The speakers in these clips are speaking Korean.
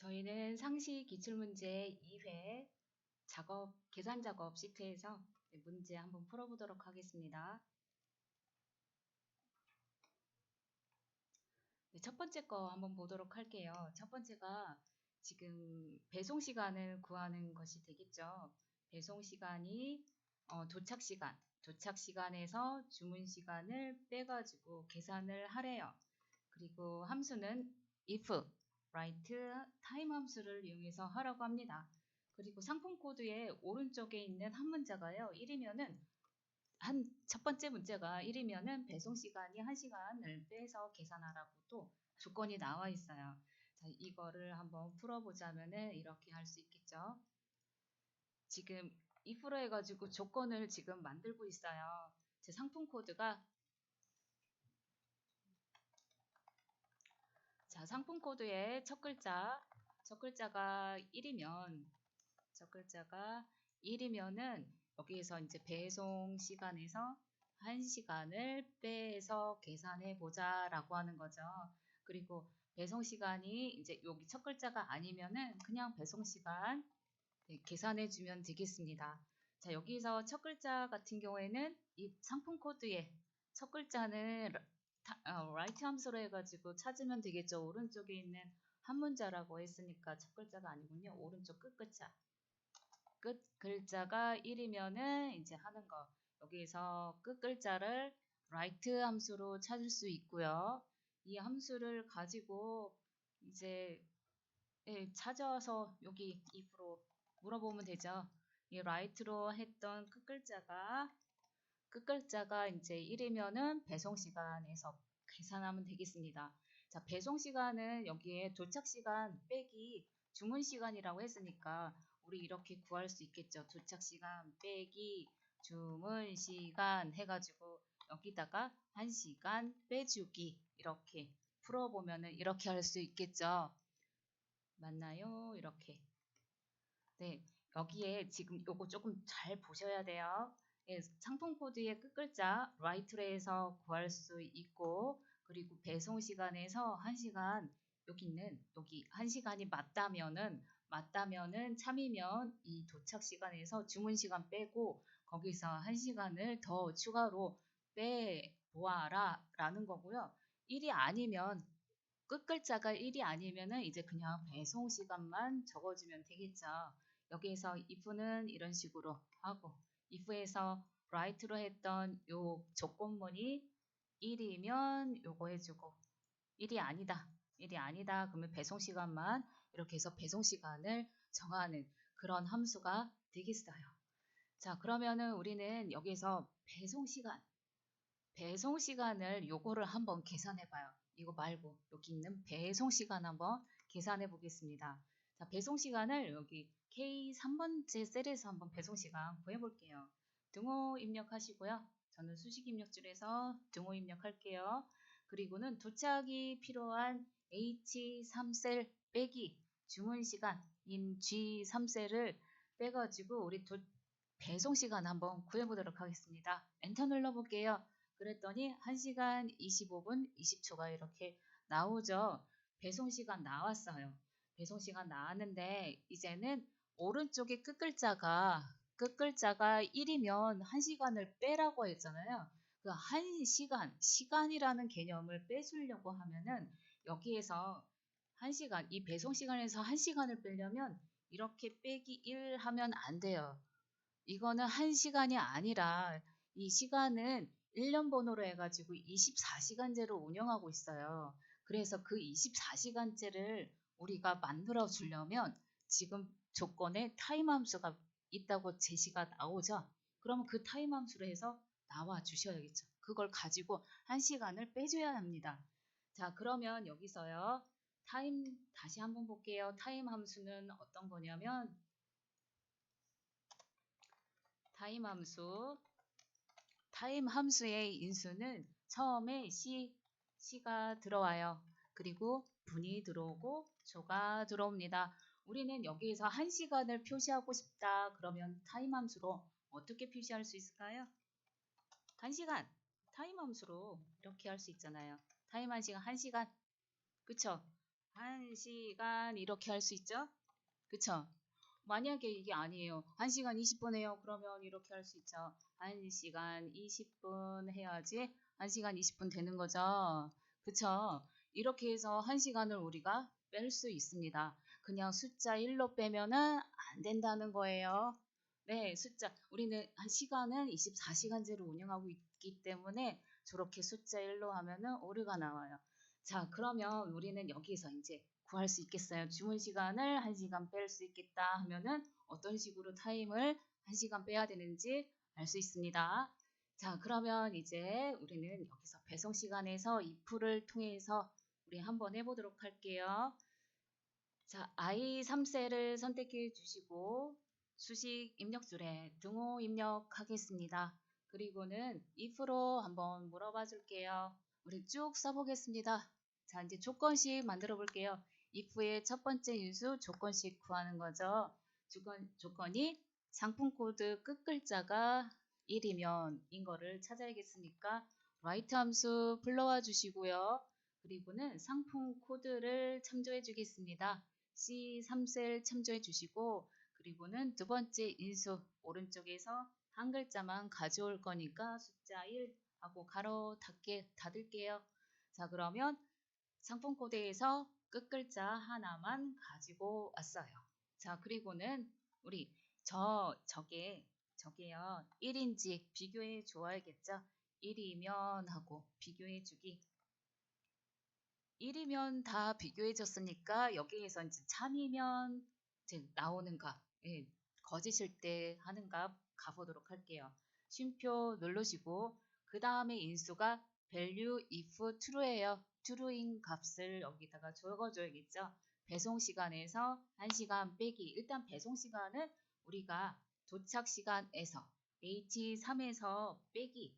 저희는 상시 기출문제 2회 계산 작업 시트에서 문제 한번 풀어보도록 하겠습니다. 네, 첫 번째 거 한번 보도록 할게요. 첫 번째가 지금 배송 시간을 구하는 것이 되겠죠. 배송 시간이 도착 시간에서 주문 시간을 빼가지고 계산을 하래요. 그리고 함수는 if, write, time 함수를 이용해서 하라고 합니다. 그리고 상품 코드의 오른쪽에 있는 한 문자가요. 1이면은 첫 번째 문제가 1이면은 배송 시간이 1시간을 빼서 계산하라고 또 조건이 나와 있어요. 자, 이거를 한번 풀어보자면은 이렇게 할 수 있겠죠. 지금 if로 해가지고 조건을 지금 만들고 있어요. 제 상품 코드가 자, 상품 코드의 첫 글자가 1이면 여기에서 이제 배송 시간에서 1시간을 빼서 계산해 보자라고 하는 거죠. 그리고 배송 시간이 이제 여기 첫 글자가 아니면은 그냥 배송 시간 계산해 주면 되겠습니다. 자, 여기서 첫 글자 같은 경우에는 이 상품 코드의 첫 글자는 write 함수로 해가지고 찾으면 되겠죠. 오른쪽에 있는 한 문자라고 했으니까 첫 글자가 아니군요. 오른쪽 끝 글자가 1이면은 이제 하는 거. 여기에서 끝 글자를 write 함수로 찾을 수 있고요. 이 함수를 가지고 이제 찾아서 여기 if로 물어보면 되죠. 이 write로 했던 끝 글자가 이제 1이면은 배송 시간에서 계산하면 되겠습니다. 자, 배송 시간은 여기에 도착 시간 빼기 주문 시간이라고 했으니까 우리 이렇게 구할 수 있겠죠. 도착 시간 빼기 주문 시간 해가지고 여기다가 1시간 빼주기 이렇게 풀어보면은 이렇게 할 수 있겠죠. 맞나요? 이렇게. 네, 여기에 지금 요거 조금 잘 보셔야 돼요. 예, 상품 코드의 끝 글자 write로 해서 구할 수 있고 그리고 배송 시간에서 1시간 여기 1시간이 맞다면은 참이면 이 도착 시간에서 주문 시간 빼고 거기서 1시간을 더 추가로 빼 보아라 라는 거고요. 1이 아니면 끝 글자가 1이 아니면은 이제 그냥 배송 시간만 적어주면 되겠죠. 여기에서 if는 이런 식으로 하고 if에서 write로 했던 요 조건문이 1이면 요거 해주고 1이 아니다 그러면 배송 시간만 이렇게 해서 배송 시간을 정하는 그런 함수가 되겠어요. 자, 그러면은 우리는 여기서 배송 시간을 요거를 한번 계산해 봐요. 이거 말고 여기 있는 배송 시간 한번 계산해 보겠습니다. 자, 배송 시간을 여기 K 3번째 셀에서 한번 배송 시간 구해 볼게요. 등호 입력하시고요. 저는 수식 입력줄에서 등호 입력할게요. 그리고는 도착이 필요한 H3셀 빼기 주문 시간인 G3셀을 빼가지고 우리 배송 시간 한번 구해보도록 하겠습니다. 엔터 눌러볼게요. 그랬더니 1시간 25분 20초가 이렇게 나오죠. 배송 시간 나왔어요. 배송 시간 나왔는데 이제는 오른쪽에 끝 글자가 1이면 1시간을 빼라고 했잖아요. 그 시간이라는 개념을 빼주려고 하면은 여기에서 1시간, 이 배송 시간에서 1시간을 빼려면 이렇게 빼기 1 하면 안 돼요. 이거는 1시간이 아니라 이 시간은 1년 번호로 해가지고 24시간제로 운영하고 있어요. 그래서 그 24시간제를 우리가 만들어 주려면 지금 조건에 타임 함수가 있다고 제시가 나오죠. 그러면 그 타임 함수로 해서 나와 주셔야겠죠. 그걸 가지고 1시간을 빼줘야 합니다. 자, 그러면 여기서요. 다시 한번 볼게요. 타임 함수는 어떤 거냐면 타임 함수의 인수는 처음에 C가 들어와요. 그리고 분이 들어오고 조가 들어옵니다. 우리는 여기에서 1시간을 표시하고 싶다. 그러면 타임 함수로 어떻게 표시할 수 있을까요? 1시간 타임 함수로 이렇게 할 수 있잖아요. 타임 1시간, 1시간. 그쵸? 1시간 이렇게 할 수 있죠? 그쵸? 만약에 이게 아니에요. 1시간 20분 해요. 그러면 이렇게 할 수 있죠. 1시간 20분 해야지 1시간 20분 되는 거죠. 그쵸? 이렇게 해서 1시간을 우리가 뺄 수 있습니다. 그냥 숫자 1로 빼면은 안 된다는 거예요. 네, 우리는 한 시간은 24시간제로 운영하고 있기 때문에 저렇게 숫자 1로 하면은 오류가 나와요. 자, 그러면 우리는 여기서 이제 구할 수 있겠어요. 주문 시간을 1시간 뺄 수 있겠다 하면은 어떤 식으로 타임을 1시간 빼야 되는지 알 수 있습니다. 자, 그러면 이제 우리는 여기서 배송 시간에서 if를 통해서 우리 한번 해보도록 할게요. 자, I3셀을 선택해 주시고 수식 입력줄에 등호 입력하겠습니다. 그리고는 if로 한번 물어봐 줄게요. 우리 쭉 써보겠습니다. 자, 이제 조건식 만들어 볼게요. if의 첫 번째 인수 조건식 구하는 거죠. 조건이 상품 코드 끝 글자가 1이면 인 거를 찾아야겠으니까 write 함수 불러와 주시고요. 그리고는 상품 코드를 참조해 주겠습니다. C3셀 참조해 주시고 그리고는 두 번째 인수 오른쪽에서 한 글자만 가져올 거니까 숫자 1 하고 가로 닫을게요. 자, 그러면 상품 코드에서 끝 글자 하나만 가지고 왔어요. 자, 그리고는 우리 저게요. 1인지 비교해 줘야겠죠. 1이면 하고 비교해 주기. 1이면 다 비교해 줬으니까 여기에서 이제 참이면 이제 나오는 값, 예, 거짓일 때 하는 값 가보도록 할게요. 쉼표 누르시고 그 다음에 인수가 value if true예요. true인 값을 여기다가 적어줘야겠죠. 배송 시간에서 1시간 빼기. 일단 배송 시간은 우리가 도착 시간에서 H3에서 빼기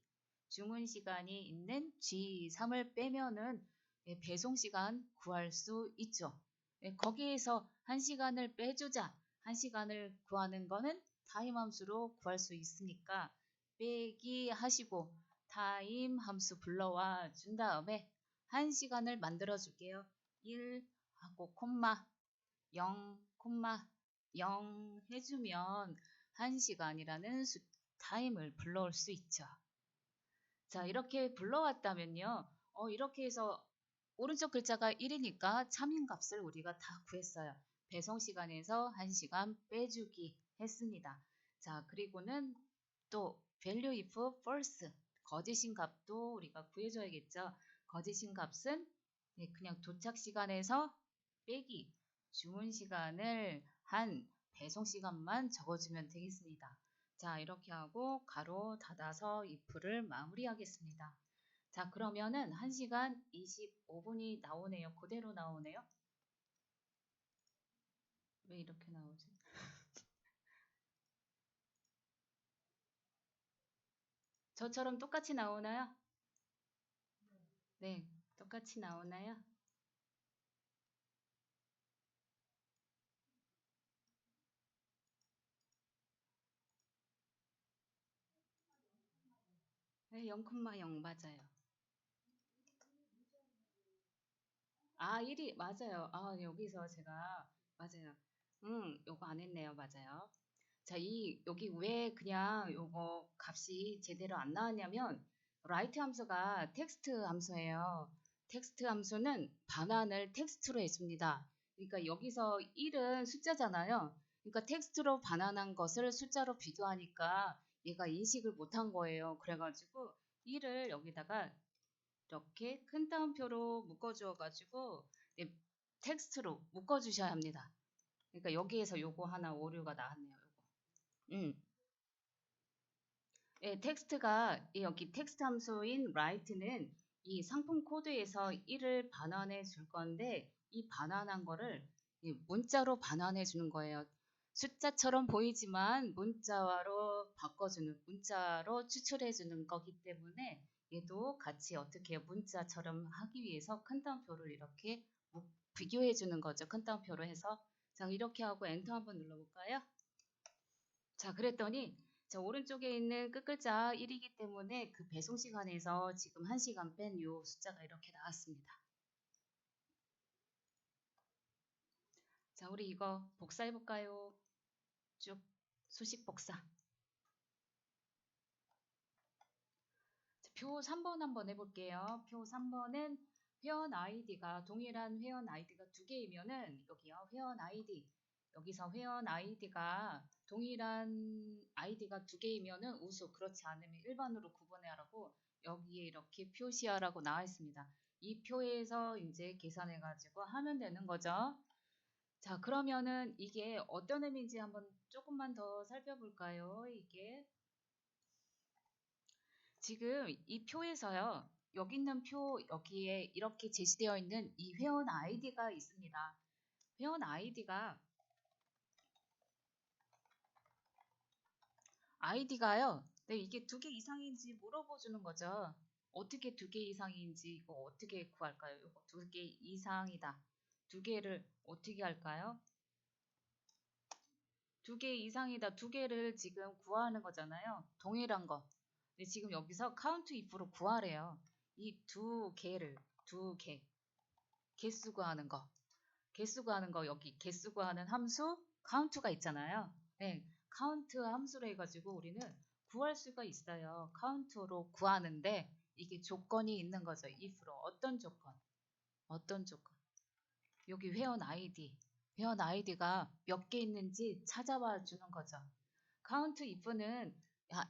주문 시간이 있는 G3을 빼면은 예, 배송 시간 구할 수 있죠. 예, 거기에서 1시간을 빼주자. 1시간을 구하는 거는 타임 함수로 구할 수 있으니까 빼기 하시고 타임 함수 불러와 준 다음에 1시간을 만들어 줄게요. 1 하고 콤마 0 콤마 0 해주면 1시간이라는 타임을 불러올 수 있죠. 자, 이렇게 불러왔다면요. 이렇게 해서 오른쪽 글자가 1이니까 참인 값을 우리가 다 구했어요. 배송 시간에서 1시간 빼주기 했습니다. 자, 그리고는 또 value if false 거짓인 값도 우리가 구해줘야겠죠. 거짓인 값은 그냥 도착 시간에서 빼기 주문 시간을 한 배송 시간만 적어주면 되겠습니다. 자, 이렇게 하고 가로 닫아서 if를 마무리하겠습니다. 자, 그러면은 1시간 25분이 나오네요. 그대로 나오네요. 왜 이렇게 나오지? 저처럼 똑같이 나오나요? 네, 똑같이 나오나요? 네, 0,0 맞아요. 아, 1이 맞아요. 아, 여기서 제가 맞아요. 요거 안 했네요. 맞아요. 자, 여기 왜 그냥 요거 값이 제대로 안 나왔냐면 write 함수가 텍스트 함수예요. 텍스트 함수는 반환을 텍스트로 해줍니다. 그러니까 여기서 1은 숫자잖아요. 그러니까 텍스트로 반환한 것을 숫자로 비교하니까 얘가 인식을 못한 거예요. 그래가지고 1을 여기다가 이렇게 큰 따옴표로 묶어주어가지고 텍스트로 묶어주셔야 합니다. 그러니까 여기에서 요거 하나 오류가 나왔네요. 요거. 예, 텍스트가 여기 텍스트 함수인 write는 이 상품 코드에서 1을 반환해 줄 건데 이 반환한 거를 문자로 반환해 주는 거예요. 숫자처럼 보이지만 문자로 바꿔주는 문자로 추출해 주는 거기 때문에 얘도 같이 어떻게 문자처럼 하기 위해서 큰 따옴표를 이렇게 비교해 주는 거죠. 큰 따옴표로 해서 자, 이렇게 하고 엔터 한번 눌러볼까요? 자, 그랬더니 자, 오른쪽에 있는 끝 글자 1이기 때문에 그 배송 시간에서 지금 1시간 뺀 요 숫자가 이렇게 나왔습니다. 자, 우리 이거 복사해 볼까요? 쭉 수식 복사. 자, 표 3번 한번 해볼게요. 표 3번은 회원 아이디가 동일한 회원 아이디가 두 개이면은 여기요. 회원 아이디. 여기서 회원 아이디가 동일한 아이디가 두 개이면은 우수. 그렇지 않으면 일반으로 구분해라고 여기에 이렇게 표시하라고 나와 있습니다. 이 표에서 이제 계산해 가지고 하면 되는 거죠. 자, 그러면은 이게 어떤 의미인지 한번 조금만 더 살펴볼까요? 이게 지금 이 표에서요. 여기 있는 표 여기에 이렇게 제시되어 있는 이 회원 아이디가 있습니다. 회원 아이디가요. 네, 이게 두 개 이상인지 물어봐 주는 거죠. 어떻게 두 개 이상인지 이거 어떻게 구할까요? 이거 두 개 이상이다. 두 개를 어떻게 할까요? 두 개 이상이다. 두 개를 지금 구하는 거잖아요. 동일한 거. 근데 지금 여기서 count if로 구하래요. 이 두 개, 개수 구하는 거. 개수 구하는 거, 여기 개수 구하는 함수, count가 있잖아요. 네, count 함수로 해가지고 우리는 구할 수가 있어요. count로 구하는데 이게 조건이 있는 거죠. if로. 어떤 조건? 어떤 조건? 여기 회원 아이디. 회원 아이디가 몇 개 있는지 찾아봐 주는 거죠. count if는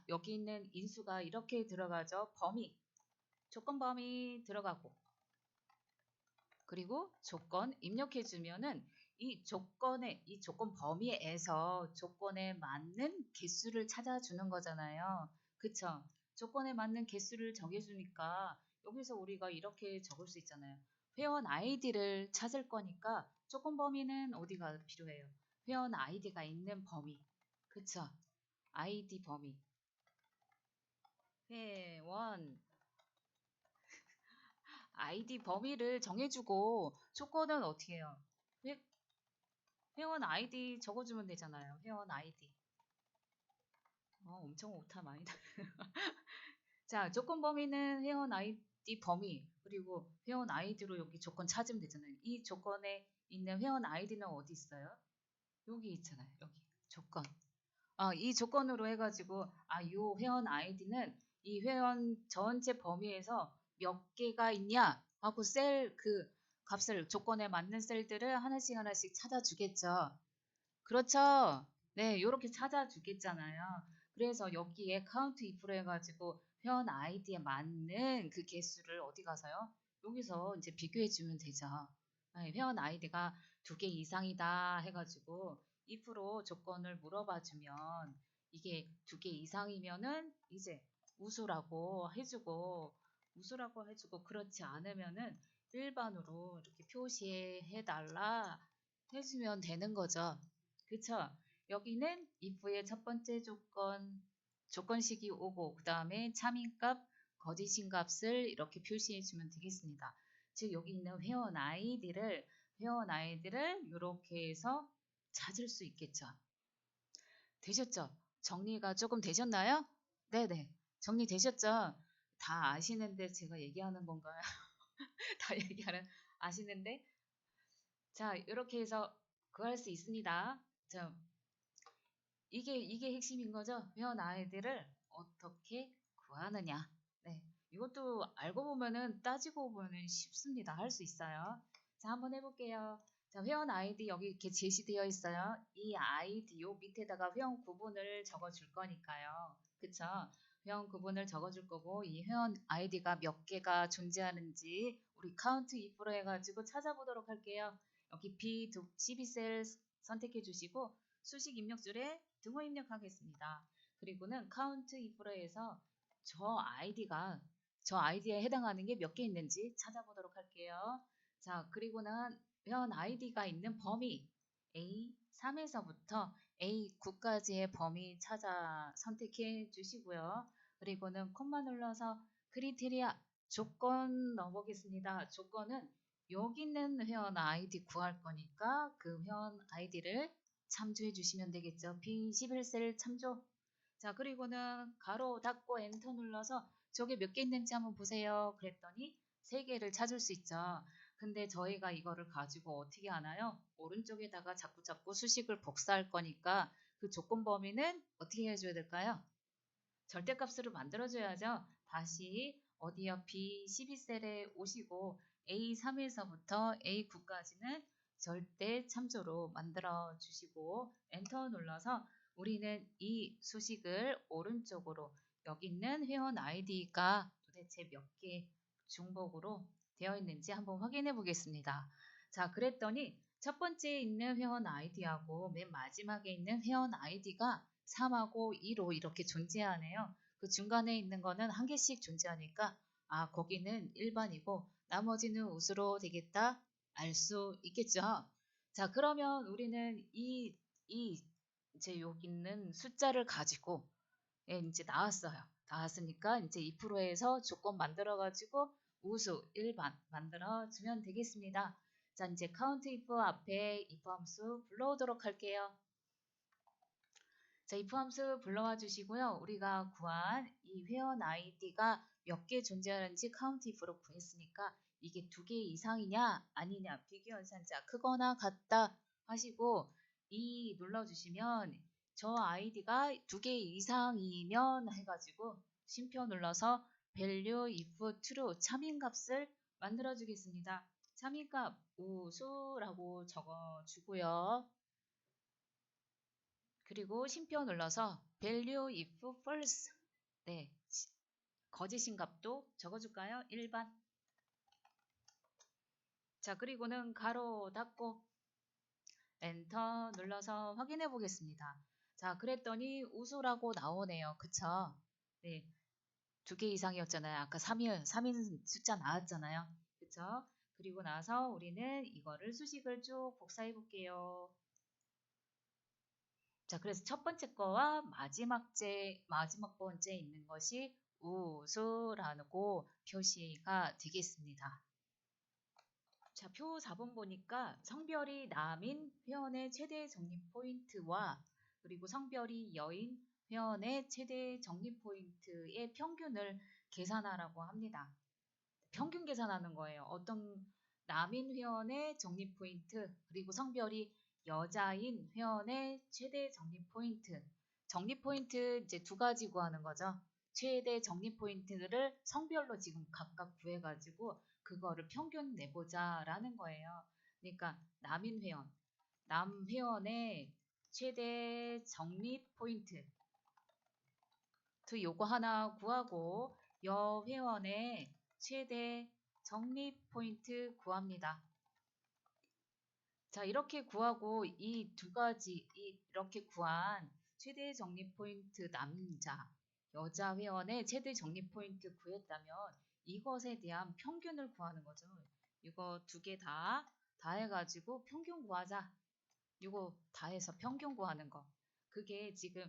여기 있는 인수가 이렇게 들어가죠. 범위, 조건 범위 들어가고 그리고 조건 입력해 주면은 이 조건 범위에서 조건에 맞는 개수를 찾아주는 거잖아요. 그쵸? 조건에 맞는 개수를 정해주니까 여기서 우리가 이렇게 적을 수 있잖아요. 회원 아이디를 찾을 거니까 조건 범위는 어디가 필요해요? 회원 아이디가 있는 범위. 그쵸? 아이디 범위. 회원 아이디 범위를 정해주고 조건은 어떻게 해요? 회원 아이디 적어주면 되잖아요. 회원 아이디. 엄청 오타 많이 나. 자, 조건 범위는 회원 아이디 범위 그리고 회원 아이디로 여기 조건 찾으면 되잖아요. 이 조건에 있는 회원 아이디는 어디 있어요? 여기 있잖아요. 여기 조건. 이 조건으로 해가지고 요 회원 아이디는 이 회원 전체 범위에서 몇 개가 있냐 하고 셀 그 값을 조건에 맞는 셀들을 하나씩 하나씩 찾아주겠죠. 그렇죠. 네, 요렇게 찾아주겠잖아요. 그래서 여기에 count if로 해가지고 회원 아이디에 맞는 그 개수를 어디 가서요? 여기서 이제 비교해주면 되죠. 네, 회원 아이디가 두 개 이상이다 해가지고 if로 조건을 물어봐주면 이게 두 개 이상이면은 이제 우수라고 해주고 그렇지 않으면은 일반으로 이렇게 표시해달라 해주면 되는 거죠. 그쵸? 여기는 if의 첫 번째 조건식이 오고 그 다음에 참인값, 거짓인 값을 이렇게 표시해 주면 되겠습니다. 즉 여기 있는 회원 아이디를 이렇게 해서 찾을 수 있겠죠. 되셨죠? 정리가 조금 되셨나요? 네네. 정리되셨죠? 다 아시는데 제가 얘기하는 건가요? 다 아시는데? 자, 이렇게 해서 구할 수 있습니다. 자, 이게 핵심인 거죠. 회원 아이디를 어떻게 구하느냐. 네, 이것도 알고 보면은 따지고 보면은 쉽습니다. 할 수 있어요. 자, 한번 해볼게요. 자, 회원 아이디 여기 이렇게 제시되어 있어요. 이 아이디 요 밑에다가 회원 구분을 적어줄 거니까요. 그쵸? 회원 구분을 적어줄 거고 이 회원 아이디가 몇 개가 존재하는지 우리 카운트 if로 해가지고 찾아보도록 할게요. 여기 B12셀 선택해 주시고 수식 입력줄에 등호 입력하겠습니다. 그리고는 count if로 해서 저 아이디에 해당하는 게 몇 개 있는지 찾아보도록 할게요. 자, 그리고는 회원 아이디가 있는 범위 A3에서부터 A9까지의 범위 찾아 선택해 주시고요. 그리고는 콤마 눌러서 크리테리아 조건 넣어보겠습니다. 조건은 여기 있는 회원 아이디 구할 거니까 그 회원 아이디를 참조해 주시면 되겠죠. B11셀 참조. 자, 그리고는 가로 닫고 엔터 눌러서 저게 몇 개 있는지 한번 보세요. 그랬더니 3개를 찾을 수 있죠. 근데 저희가 이거를 가지고 어떻게 하나요? 오른쪽에다가 자꾸 수식을 복사할 거니까 그 조건 범위는 어떻게 해줘야 될까요? 절대값으로 만들어줘야죠. 다시 어디요? B12셀에 오시고 A3에서부터 A9까지는 절대 참조로 만들어 주시고 엔터 눌러서 우리는 이 수식을 오른쪽으로 여기 있는 회원 아이디가 도대체 몇 개 중복으로 되어 있는지 한번 확인해 보겠습니다. 자, 그랬더니 첫 번째에 있는 회원 아이디하고 맨 마지막에 있는 회원 아이디가 3하고 2로 이렇게 존재하네요. 그 중간에 있는 거는 한 개씩 존재하니까 아, 거기는 일반이고 나머지는 우수로 되겠다 알 수 있겠죠. 자, 그러면 우리는 이제 여기 있는 숫자를 가지고 이제 나왔어요. 나왔으니까 이제 2%에서 조건 만들어 가지고 우수 일반 만들어 주면 되겠습니다. 자, 이제 count if 앞에 if 함수 불러오도록 할게요. 자, if 함수 불러와 주시고요. 우리가 구한 이 회원 아이디가 몇 개 존재하는지 count if로 구했으니까 이게 2개 이상이냐 아니냐 비교 연산자 크거나 같다 하시고 이 눌러주시면 저 아이디가 2개 이상이면 해가지고 쉼표 눌러서 value if true 참인값을 만들어 주겠습니다. 참인값 우수라고 적어주고요. 그리고 쉼표 눌러서 value if false 네, 거짓인 값도 적어줄까요? 일반. 자, 그리고는 가로 닫고 엔터 눌러서 확인해 보겠습니다. 자, 그랬더니 우수라고 나오네요. 그쵸? 네, 2개 이상이었잖아요. 아까 3인 숫자 나왔잖아요. 그쵸? 그리고 나서 우리는 이거를 수식을 쭉 복사해 볼게요. 자, 그래서 첫 번째 거와 마지막 번째 있는 것이 우수라고 표시가 되겠습니다. 자, 표 4번 보니까 성별이 남인 회원의 최대 적립 포인트와 그리고 성별이 여인 회원의 최대 적립 포인트의 평균을 계산하라고 합니다. 평균 계산하는 거예요. 어떤 남인 회원의 적립 포인트 그리고 성별이 여자인 회원의 최대 적립 포인트. 적립 포인트 이제 2가지 구하는 거죠. 최대 적립 포인트를 성별로 지금 각각 구해가지고 그거를 평균 내보자라는 거예요. 그러니까 남인 회원, 남 회원의 최대 적립 포인트 요거 하나 구하고 여 회원의 최대 적립 포인트 구합니다. 자, 이렇게 구하고 이 2가지 이렇게 구한 최대 적립 포인트 남자, 여자 회원의 최대 적립 포인트 구했다면 이것에 대한 평균을 구하는 거죠. 이거 2개 다 해가지고 평균 구하자. 이거 다 해서 평균 구하는 거. 그게 지금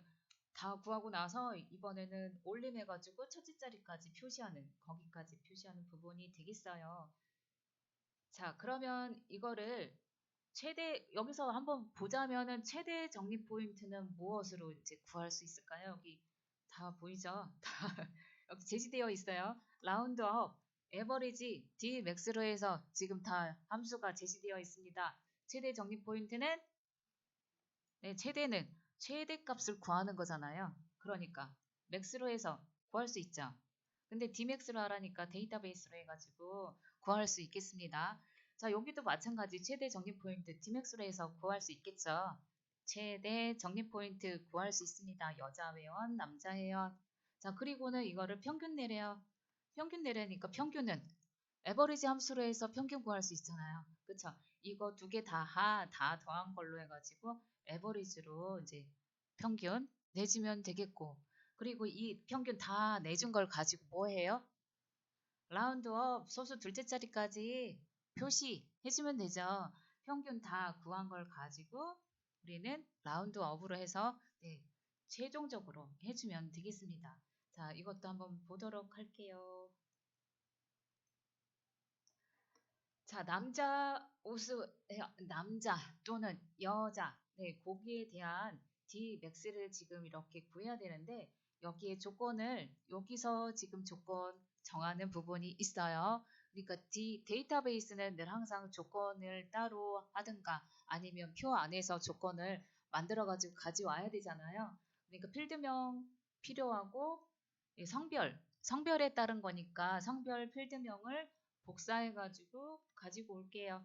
다 구하고 나서 이번에는 올림해가지고 첫째 자리까지 표시하는 거기까지 표시하는 부분이 되겠어요. 자, 그러면 이거를 최대 여기서 한번 보자면은 최대 적립 포인트는 무엇으로 이제 구할 수 있을까요? 여기 다 보이죠? 다 여기 제시되어 있어요. 라운드업, 에버리지, D 맥스로 해서 지금 다 함수가 제시되어 있습니다. 최대 적립 포인트는 네, 최대는 최대값을 구하는 거잖아요. 그러니까 맥스로 해서 구할 수 있죠. 근데 D맥스로 하라니까 데이터베이스로 해가지고 구할 수 있겠습니다. 자, 여기도 마찬가지 최대 적립 포인트 D맥스로 해서 구할 수 있겠죠. 최대 적립 포인트 구할 수 있습니다. 여자 회원, 남자 회원. 자, 그리고는 이거를 평균 내래요. 평균 내래니까 평균은 에버리지 함수로 해서 평균 구할 수 있잖아요. 그쵸? 이거 2개 다 더한 걸로 해가지고 에버리지로 이제 평균 내주면 되겠고 그리고 이 평균 다 내준 걸 가지고 뭐 해요? 라운드업 소수 둘째 자리까지 표시해주면 되죠. 평균 다 구한 걸 가지고 우리는 라운드업으로 해서 네, 최종적으로 해주면 되겠습니다. 자, 이것도 한번 보도록 할게요. 자, 남자 또는 여자, 네, 거기에 대한 D맥스를 지금 이렇게 구해야 되는데 여기에 조건을 여기서 지금 조건 정하는 부분이 있어요. 그러니까 데이터베이스는 늘 항상 조건을 따로 하든가 아니면 표 안에서 조건을 만들어 가지고 가져와야 되잖아요. 그러니까 필드명 필요하고 성별에 따른 거니까 성별 필드명을 복사해 가지고 가지고 올게요.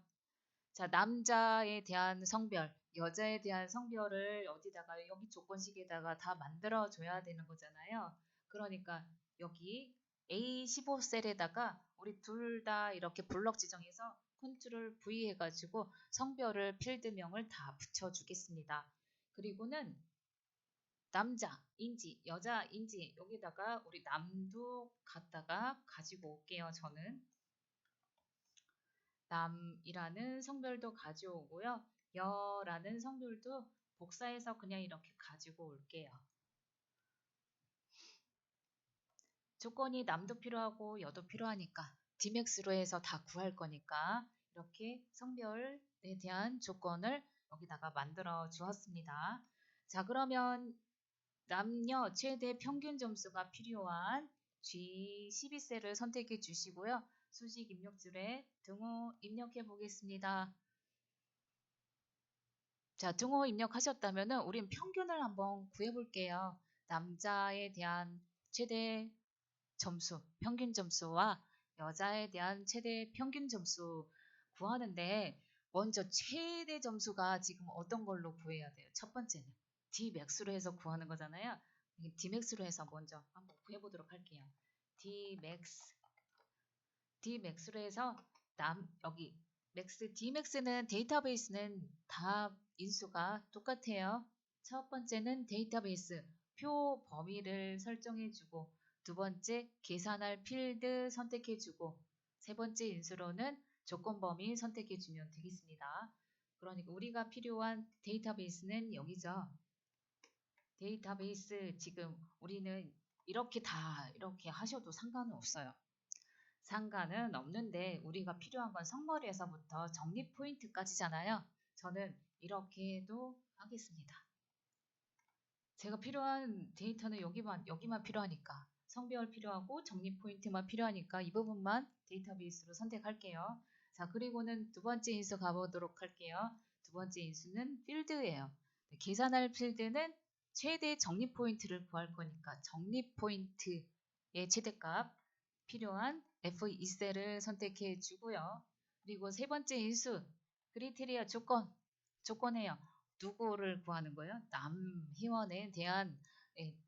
자, 남자에 대한 성별, 여자에 대한 성별을 어디다가 여기 조건식에다가 다 만들어 줘야 되는 거잖아요. 그러니까 여기 A15셀에다가 우리 둘 다 이렇게 블럭 지정해서 컨트롤 V 해가지고 성별을 필드명을 다 붙여주겠습니다. 그리고는 남자인지 여자인지 여기다가 우리 남도 갖다가 가지고 올게요. 저는 남이라는 성별도 가져오고요. 여라는 성별도 복사해서 그냥 이렇게 가지고 올게요. 조건이 남도 필요하고 여도 필요하니까 Dmax로 해서 다 구할 거니까 이렇게 성별에 대한 조건을 여기다가 만들어 주었습니다. 자, 그러면 남녀 최대 평균 점수가 필요한 G12셀을 선택해 주시고요. 수식 입력줄에 등호 입력해 보겠습니다. 자, 등호 입력하셨다면 우린 평균을 한번 구해 볼게요. 남자에 대한 최대 점수, 평균 점수와 여자에 대한 최대 평균 점수 구하는데 먼저 최대 점수가 지금 어떤 걸로 구해야 돼요? 첫 번째는 Dmax로 해서 구하는 거잖아요. Dmax로 해서 먼저 한번 구해보도록 할게요. Dmax로 해서 여기 Dmax는 데이터베이스는 다 인수가 똑같아요. 첫 번째는 데이터베이스 표 범위를 설정해주고 두 번째 계산할 필드 선택해주고 세 번째 인수로는 조건 범위 선택해주면 되겠습니다. 그러니까 우리가 필요한 데이터베이스는 여기죠. 데이터베이스 지금 우리는 이렇게 이렇게 하셔도 상관은 없어요. 상관은 없는데 우리가 필요한 건 성머리에서부터 정립 포인트까지잖아요. 저는 이렇게도 하겠습니다. 제가 필요한 데이터는 여기만 필요하니까 성별 필요하고 정립 포인트만 필요하니까 이 부분만 데이터베이스로 선택할게요. 자, 그리고는 두 번째 인수 가보도록 할게요. 두 번째 인수는 필드예요. 계산할 필드는 최대 정립 포인트를 구할 거니까 정립 포인트의 최대값 필요한 F2셀을 선택해 주고요. 그리고 세 번째 인수 크리테리아 조건이에요. 누구를 구하는 거예요? 남회원에 대한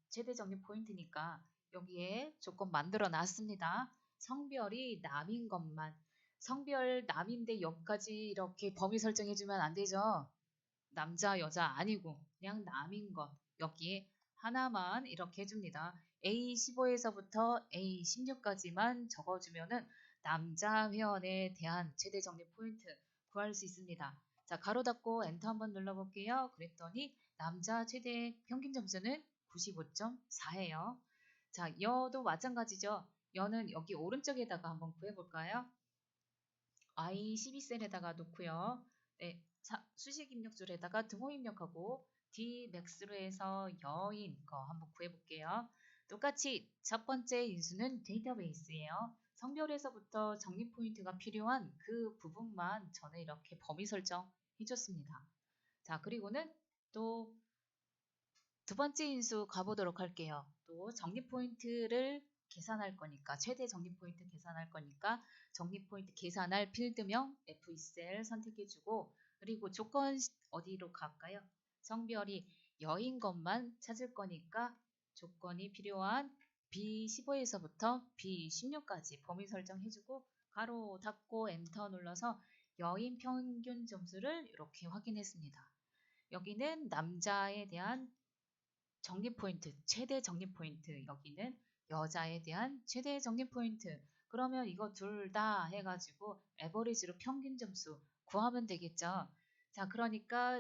최대 정립 포인트니까 여기에 조건 만들어 놨습니다. 성별이 남인 것만 성별 남인데 여기까지 이렇게 범위 설정해 주면 안 되죠. 남자 여자 아니고 그냥 남인 것 여기에 하나만 이렇게 해줍니다. A15에서부터 A16까지만 적어주면은 남자 회원에 대한 최대 정립 포인트 구할 수 있습니다. 자, 가로 닫고 엔터 한번 눌러볼게요. 그랬더니 남자 최대 평균 점수는 95.4예요. 자, 여도 마찬가지죠. 여는 여기 오른쪽에다가 한번 구해볼까요? I12셀에다가 놓고요. 네, 수식 입력줄에다가 등호 입력하고 Dmax로 해서 여인 거 한번 구해볼게요. 똑같이 첫 번째 인수는 데이터베이스예요. 성별에서부터 정립 포인트가 필요한 그 부분만 저는 이렇게 범위 설정 해줬습니다. 자, 그리고는 또 두 번째 인수 가보도록 할게요. 또 정립 포인트를 계산할 거니까 최대 정립 포인트 계산할 거니까 정립 포인트 계산할 필드명 F2셀 선택해주고 그리고 조건 어디로 갈까요? 성별이 여인 것만 찾을 거니까 조건이 필요한 B15에서부터 B16까지 범위 설정해주고 가로 닫고 엔터 눌러서 여인 평균 점수를 이렇게 확인했습니다. 여기는 남자에 대한 정립 포인트, 최대 정립 포인트. 여기는 여자에 대한 최대 정립 포인트. 그러면 이거 둘 다 해가지고 에버리지로 평균 점수 구하면 되겠죠. 자, 그러니까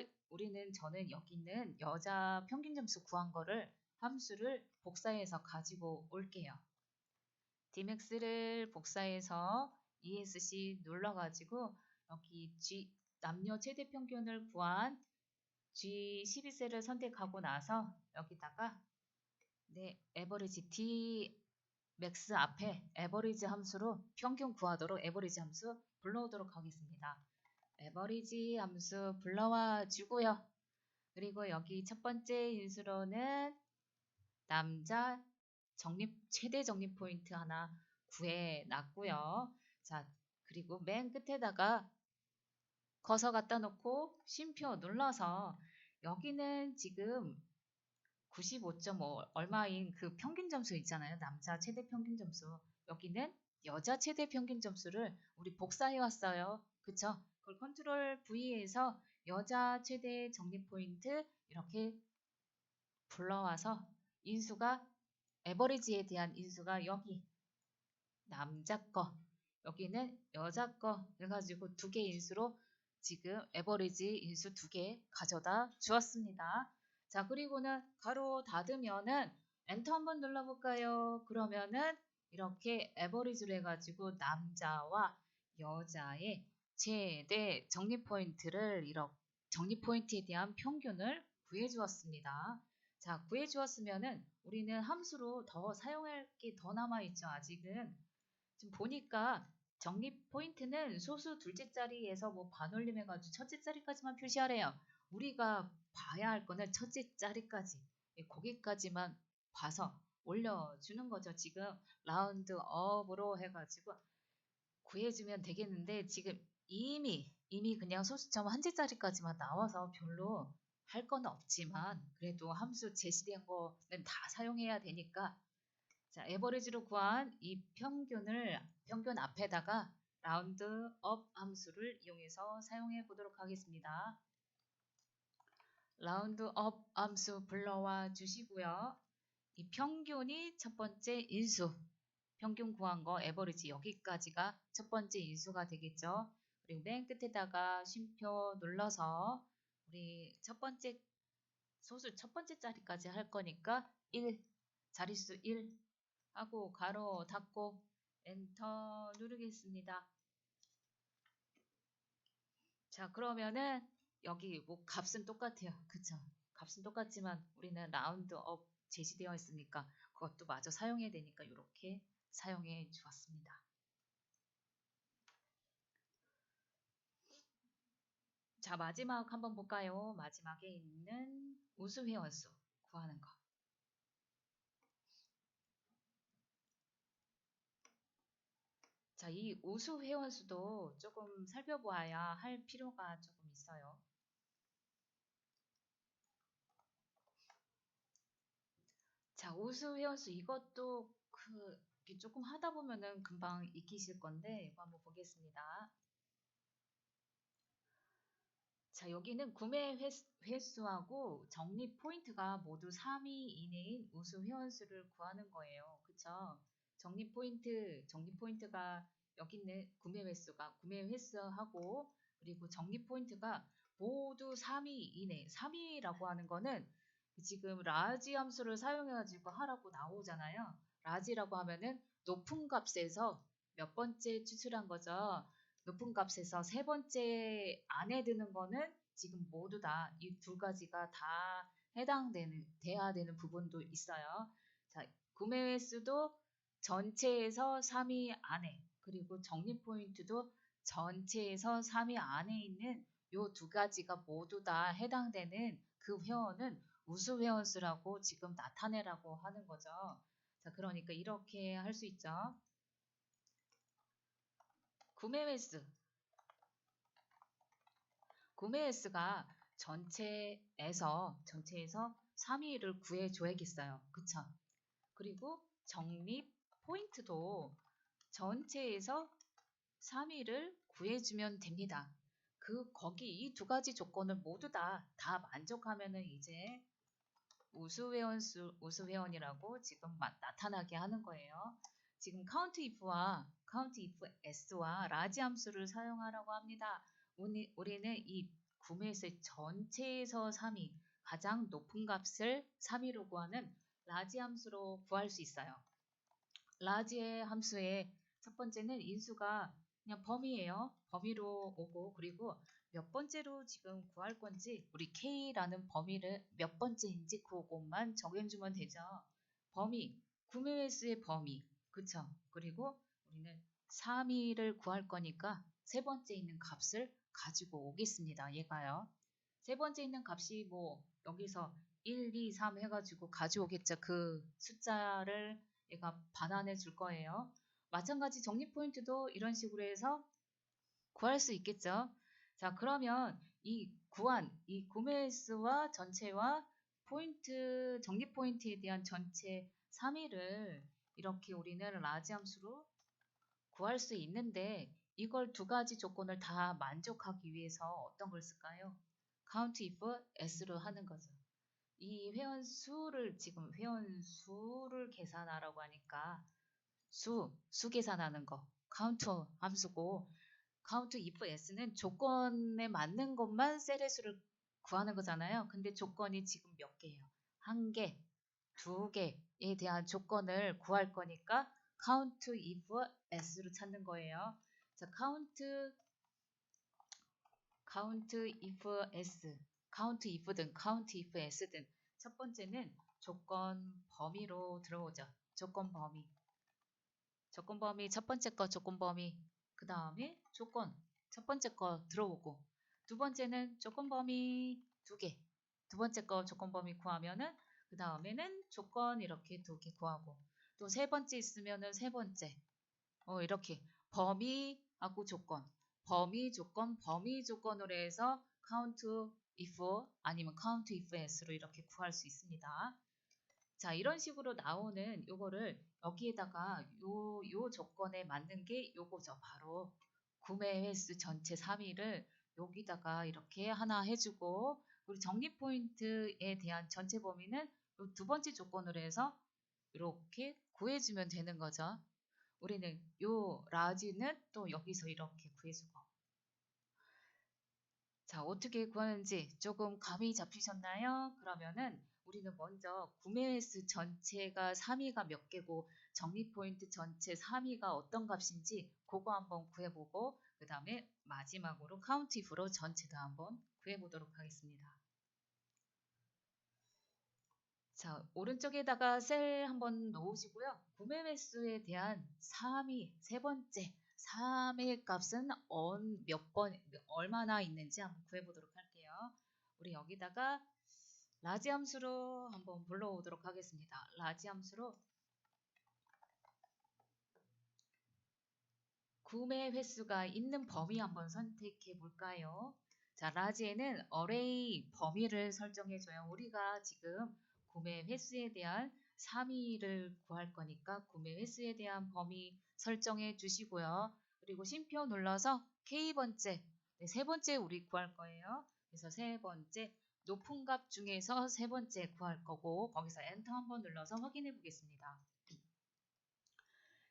저는 여기 있는 여자 평균 점수 구한 거를 함수를 복사해서 가지고 올게요. Dmax를 복사해서 ESC 눌러가지고 여기 남녀 최대 평균을 구한 G12셀을 선택하고 나서 여기다가 에버리지 맥스 앞에 에버리지 함수로 평균 구하도록 에버리지 함수 불러오도록 하겠습니다. 에버리지 함수 불러와 주고요. 그리고 여기 첫 번째 인수로는 남자 최대 적립 포인트 하나 구해 놨고요. 자, 그리고 맨 끝에다가 커서 갖다 놓고 쉼표 눌러서 여기는 지금 95.5 얼마인 그 평균 점수 있잖아요. 남자 최대 평균 점수. 여기는 여자 최대 평균 점수를 우리 복사해 왔어요. 그쵸? 그걸 컨트롤 V에서 여자 최대 적립 포인트 이렇게 불러와서 인수가 에버리지에 대한 인수가 여기 남자 거 여기는 여자 거 해가지고 두 개 인수로 지금 에버리지 인수 두 개 가져다 주었습니다. 자, 그리고는 가로 닫으면은 엔터 한번 눌러볼까요? 그러면은 이렇게 에버리지로 해가지고 남자와 여자의 최대 적립 포인트를 이렇게 적립 포인트에 대한 평균을 구해 주었습니다. 자, 구해 주었으면은 우리는 함수로 더 사용할 게 더 남아있죠. 아직은. 지금 보니까 적립 포인트는 소수 둘째 자리에서 뭐 반올림 해가지고 첫째 자리까지만 표시하래요. 우리가 봐야 할 거는 첫째 자리까지. 거기까지만 봐서 올려주는 거죠. 지금 라운드 업으로 해가지고 구해주면 되겠는데 지금 이미 그냥 소수점 한째 자리까지만 나와서 별로 할 건 없지만 그래도 함수 제시된 거는 다 사용해야 되니까 자, 에버리지로 구한 이 평균 앞에다가 라운드 업 함수를 이용해서 사용해 보도록 하겠습니다. 라운드 업 함수 불러와 주시고요. 이 평균이 첫 번째 인수. 평균 구한 거 에버리지 여기까지가 첫 번째 인수가 되겠죠. 그리고 맨 끝에다가 쉼표 눌러서 우리 첫 번째 소수 첫 번째 자리까지 할 거니까 1 자릿수 1 하고 가로 닫고 엔터 누르겠습니다. 자, 그러면은 여기 뭐 값은 똑같아요. 그쵸? 값은 똑같지만 우리는 라운드 업 제시되어 있으니까 그것도 마저 사용해야 되니까 이렇게 사용해 주었습니다. 자, 마지막 한번 볼까요? 마지막에 있는 우수 회원수 구하는 거. 자, 이 우수 회원수도 조금 살펴보아야 할 필요가 조금 있어요. 자, 우수 회원수 이것도 조금 하다 보면은 금방 익히실 건데 이거 한번 보겠습니다. 자, 여기는 구매 횟수하고 적립 포인트가 모두 3위 이내인 우수 회원수를 구하는 거예요. 그쵸? 적립 포인트가 여기 있는 구매 횟수하고 그리고 적립 포인트가 모두 3위 이내. 3위라고 하는 거는 지금 라지 함수를 사용해가지고 하라고 나오잖아요. 라지라고 하면은 높은 값에서 몇 번째 추출한 거죠. 높은 값에서 세 번째 안에 드는 거는 지금 모두 다 이 두 가지가 다 돼야 되는 부분도 있어요. 자, 구매 횟수도 전체에서 3위 안에 그리고 적립 포인트도 전체에서 3위 안에 있는 요 두 가지가 모두 다 해당되는 그 회원은 우수 회원수라고 지금 나타내라고 하는 거죠. 자, 그러니까 이렇게 할 수 있죠. 구매 횟수가 전체에서 3위를 구해줘야겠어요. 그쵸? 그리고 적립 포인트도 전체에서 3위를 구해주면 됩니다. 거기 이 두 가지 조건을 모두 다 만족하면은 이제 우수 회원이라고 지금 나타나게 하는 거예요. 지금 count if s와 라지 함수를 사용하라고 합니다. 우리는 이 구매세 전체에서 3위, 가장 높은 값을 3위로 구하는 라지 함수로 구할 수 있어요. 라지의 함수의 첫 번째는 인수가 그냥 범위예요. 범위로 오고 그리고 몇 번째로 지금 구할 건지 우리 K라는 범위를 몇 번째인지 그것만 정해주면 되죠. 범위, 구매 횟수의 범위. 그쵸? 그리고 우리는 3위를 구할 거니까 세 번째 있는 값을 가지고 오겠습니다. 얘가요. 세 번째 있는 값이 뭐 여기서 1, 2, 3 해가지고 가져오겠죠. 그 숫자를 얘가 반환해 줄 거예요. 마찬가지 적립 포인트도 이런 식으로 해서 구할 수 있겠죠. 자, 그러면 이 구매 횟수와 전체와 포인트, 적립 포인트에 대한 전체 3위를 이렇게 우리는 라지 함수로 구할 수 있는데 이걸 두 가지 조건을 다 만족하기 위해서 어떤 걸 쓸까요? count if s로 하는 거죠. 이 지금 회원수를 계산하라고 하니까 수 계산하는 거 count 함수고 count if s는 조건에 맞는 것만 셀의 수를 구하는 거잖아요. 근데 조건이 지금 몇 개예요? 한 개, 두 개에 대한 조건을 구할 거니까 count if s로 찾는 거예요. 자, count if s, count if든 count if s든 첫 번째는 조건 범위로 들어오죠. 조건 범위. 조건 범위 첫 번째 거 조건 범위. 그 다음에 조건 첫 번째 거 들어오고 두 번째는 조건 범위 두 개. 두 번째 거 조건 범위 구하면은 그 다음에는 조건 이렇게 두 개 구하고 또 세 번째 있으면은 세 번째 이렇게 범위하고 조건 범위 조건으로 해서 count if 아니면 count if s로 이렇게 구할 수 있습니다. 자, 이런 식으로 나오는 요거를 여기에다가 요 조건에 맞는 게 요거죠. 바로 구매 횟수 전체 3위를 여기다가 이렇게 하나 해주고 우리 적립 포인트에 대한 전체 범위는 요 두 번째 조건으로 해서 이렇게 구해주면 되는 거죠. 우리는 요 라지는 또 여기서 이렇게 구해주고 자, 어떻게 구하는지 조금 감이 잡히셨나요? 그러면은 우리는 먼저 구매 횟수 전체가 3위가 몇 개고 적립 포인트 전체 3위가 어떤 값인지 그거 한번 구해보고 그 다음에 마지막으로 카운트 if로 전체도 한번 구해보도록 하겠습니다. 자, 오른쪽에다가 셀 한번 놓으시고요. 구매 횟수에 대한 3위, 세 번째 3의 값은 얼마나 있는지 한번 구해보도록 할게요. 우리 여기다가 라지 함수로 한번 불러오도록 하겠습니다. 라지 함수로 구매 횟수가 있는 범위 한번 선택해 볼까요? 자, 라지에는 어레이 범위를 설정해 줘요. 우리가 지금 구매 횟수에 대한 3위를 구할 거니까 구매 횟수에 대한 범위 설정해 주시고요. 그리고 쉼표 눌러서 K번째, 네, 세 번째 우리 구할 거예요. 그래서 세 번째 높은 값 중에서 세 번째 구할 거고 거기서 엔터 한번 눌러서 확인해 보겠습니다.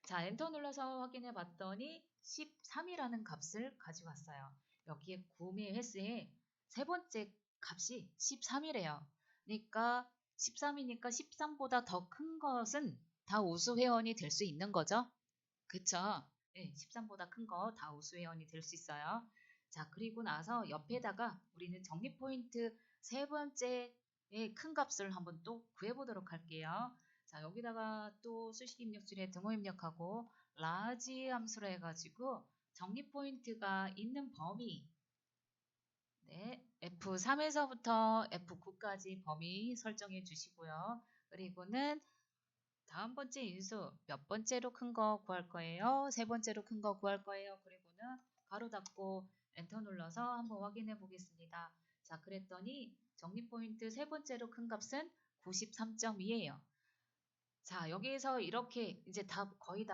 자, 엔터 눌러서 확인해 봤더니 13이라는 값을 가져왔어요. 여기에 구매 횟수의 세 번째 값이 13이래요. 그러니까 13이니까 13보다 더 큰 것은 다 우수 회원이 될 수 있는 거죠. 그쵸? 네, 13보다 큰 거 다 우수 회원이 될 수 있어요. 자, 그리고 나서 옆에다가 우리는 적립 포인트 세 번째의 큰 값을 한번 또 구해보도록 할게요. 자, 여기다가 또 수식 입력줄에 등호 입력하고 라지 함수로 해가지고 적립 포인트가 있는 범위 네, F3에서부터 F9까지 범위 설정해 주시고요. 그리고는 다음 번째 인수 몇 번째로 큰 거 구할 거예요? 세 번째로 큰 거 구할 거예요? 그리고는 가로 닫고 엔터 눌러서 한번 확인해 보겠습니다. 자, 그랬더니 적립 포인트 세 번째로 큰 값은 93.2예요. 자, 여기에서 이렇게 이제 거의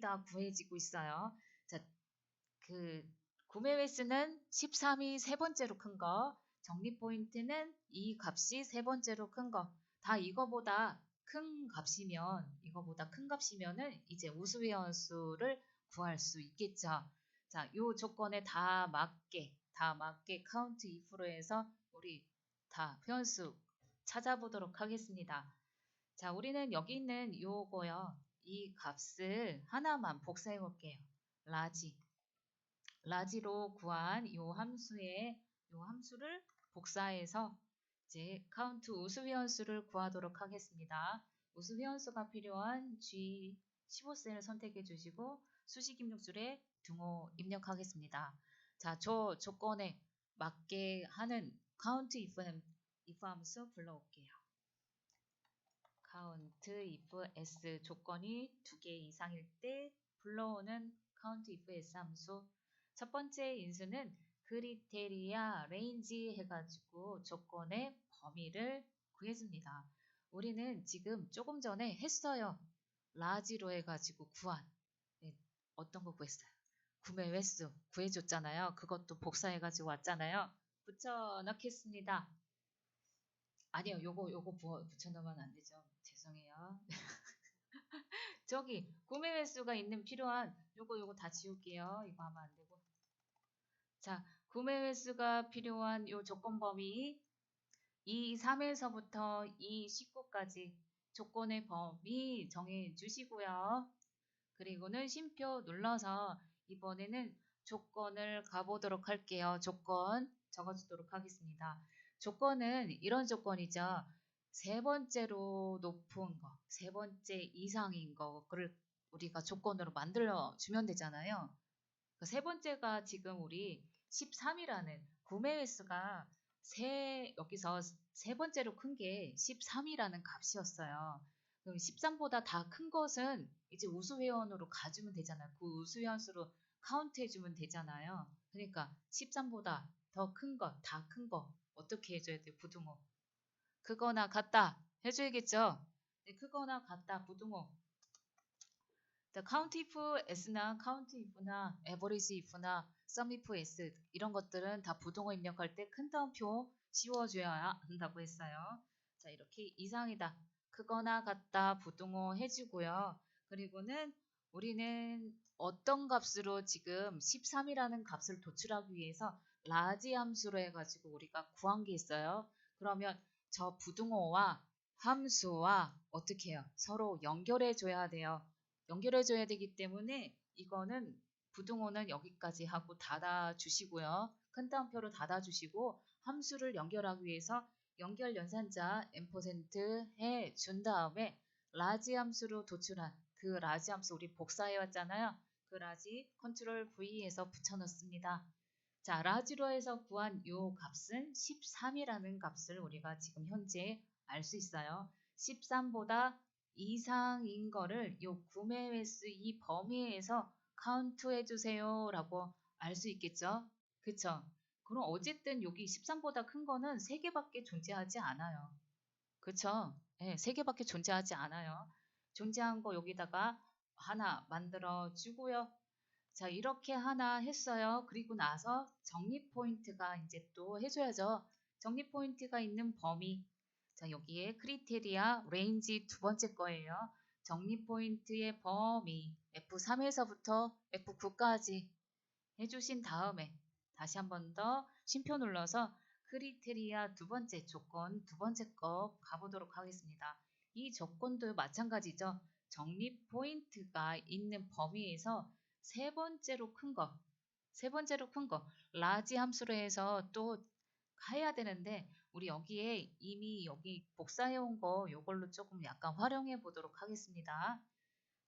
다 구해지고 있어요. 자, 그 구매 횟수는 13이 세 번째로 큰 거, 적립 포인트는 이 값이 세 번째로 큰 거. 다 이거보다 큰 값이면은 이제 우수 회원 수를 구할 수 있겠죠. 자, 요 조건에 다 맞게 카운트 if로 해서 우리 다 회원수 찾아보도록 하겠습니다. 자, 우리는 여기 있는 요거요. 이 값을 하나만 복사해 볼게요. 라지로 구한 요 함수를 복사해서 이제 카운트 우수 회원수를 구하도록 하겠습니다. 우수 회원수가 필요한 G 15셀 선택해 주시고 수식 입력줄에 등호 입력하겠습니다. 자, 저 조건에 맞게 하는 count if 함수 불러올게요. count if s 조건이 2개 이상일 때 불러오는 count if s 함수. 첫 번째 인수는 크리테리아 레인지 해가지고 조건의 범위를 구해줍니다. 우리는 지금 조금 전에 했어요. 라지로 해가지고 구한. 네, 어떤 거 구했어요? 구매 횟수 구해줬잖아요. 그것도 복사해가지고 왔잖아요. 붙여 넣겠습니다. 아니요, 요거 붙여넣으면 안 되죠. 죄송해요. 저기 구매 횟수가 있는 필요한 요거 다 지울게요. 이거 하면 안 되고. 자, 구매 횟수가 필요한 요 조건 범위 이 3에서부터 이 19까지 조건의 범위 정해 주시고요. 그리고는 쉼표 눌러서 이번에는 조건을 가보도록 할게요. 조건 적어주도록 하겠습니다. 조건은 이런 조건이죠. 세 번째로 높은 거, 세 번째 이상인 거를 우리가 조건으로 만들어 주면 되잖아요. 세 번째가 지금 우리 13이라는 구매 횟수가 여기서 세 번째로 큰 게 13이라는 값이었어요. 그럼 13보다 다 큰 것은 이제 우수회원으로 가주면 되잖아요. 그 우수회원수로 카운트 해주면 되잖아요. 그러니까 13보다 더 큰 거, 다 큰 거 어떻게 해줘야 돼요? 부등호. 크거나 같다 해줘야겠죠? 네, 크거나 같다 부등호. count if s나 count if나 average if나 sum if s 이런 것들은 다 부등호 입력할 때 큰 따옴표 씌워줘야 한다고 했어요. 자, 이렇게 이상이다. 크거나 같다 부등호 해주고요. 그리고는 우리는 어떤 값으로 지금 13이라는 값을 도출하기 위해서 라지 함수로 해가지고 우리가 구한 게 있어요. 그러면 저 부등호와 함수와 어떻게 해요? 서로 연결해 줘야 돼요. 연결해 줘야 되기 때문에 이거는 부등호는 여기까지 하고 닫아 주시고요. 큰 따옴표로 닫아 주시고 함수를 연결하기 위해서 연결 연산자 %해 준 다음에 라지 함수로 도출한 그 라지 함수 우리 복사해 왔잖아요. 그 라지 컨트롤 V에서 붙여 넣습니다. 자, 라지로 해서 구한 요 값은 13이라는 값을 우리가 지금 현재 알 수 있어요. 13보다 이상인 거를 요 구매 횟수 이 범위에서 카운트 해주세요 라고 알 수 있겠죠. 그쵸? 그럼 어쨌든 여기 13보다 큰 거는 3개밖에 존재하지 않아요. 그쵸? 네, 3개밖에 존재하지 않아요. 존재한 거 여기다가 하나 만들어 주고요. 자, 이렇게 하나 했어요. 그리고 나서 정립 포인트가 이제 또 해줘야죠. 정립 포인트가 있는 범위. 자, 여기에 크리테리아 레인지 두 번째 거예요. 정립 포인트의 범위 F3에서부터 F9까지 해주신 다음에 다시 한 번 더 쉼표 눌러서 크리테리아 두 번째 조건 두 번째 거 가보도록 하겠습니다. 이 조건도 마찬가지죠. 정립 포인트가 있는 범위에서 세 번째로 큰 거, 라지 함수로 해서 또 해야 되는데 우리 여기에 이미 여기 복사해 온 거 이걸로 조금 약간 활용해 보도록 하겠습니다.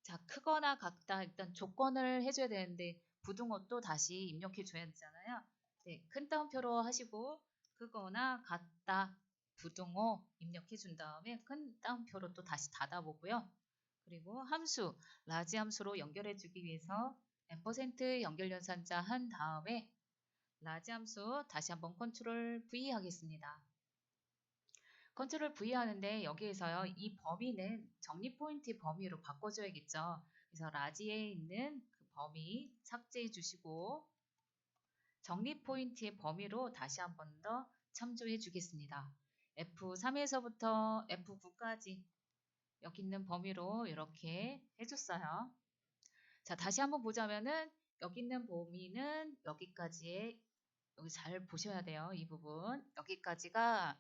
자, 크거나 같다 일단 조건을 해줘야 되는데 부등호 또 다시 입력해 줘야 되잖아요. 네, 큰 따옴표로 하시고 크거나 같다 부등호 입력해 준 다음에 큰 따옴표로 또 다시 닫아보고요. 그리고 함수, 라지 함수로 연결해 주기 위해서 %, 연결 연산자 한 다음에 라지 함수 다시 한번 컨트롤 V 하겠습니다. 컨트롤 V 하는데 여기에서요. 이 범위는 정립 포인트 범위로 바꿔줘야겠죠. 그래서 라지에 있는 그 범위 삭제해 주시고 정립 포인트의 범위로 다시 한 번 더 참조해 주겠습니다. F3에서부터 F9까지 여기 있는 범위로 이렇게 해줬어요. 자, 다시 한번 보자면은 여기 있는 범위는 여기까지의 여기 잘 보셔야 돼요. 이 부분 여기까지가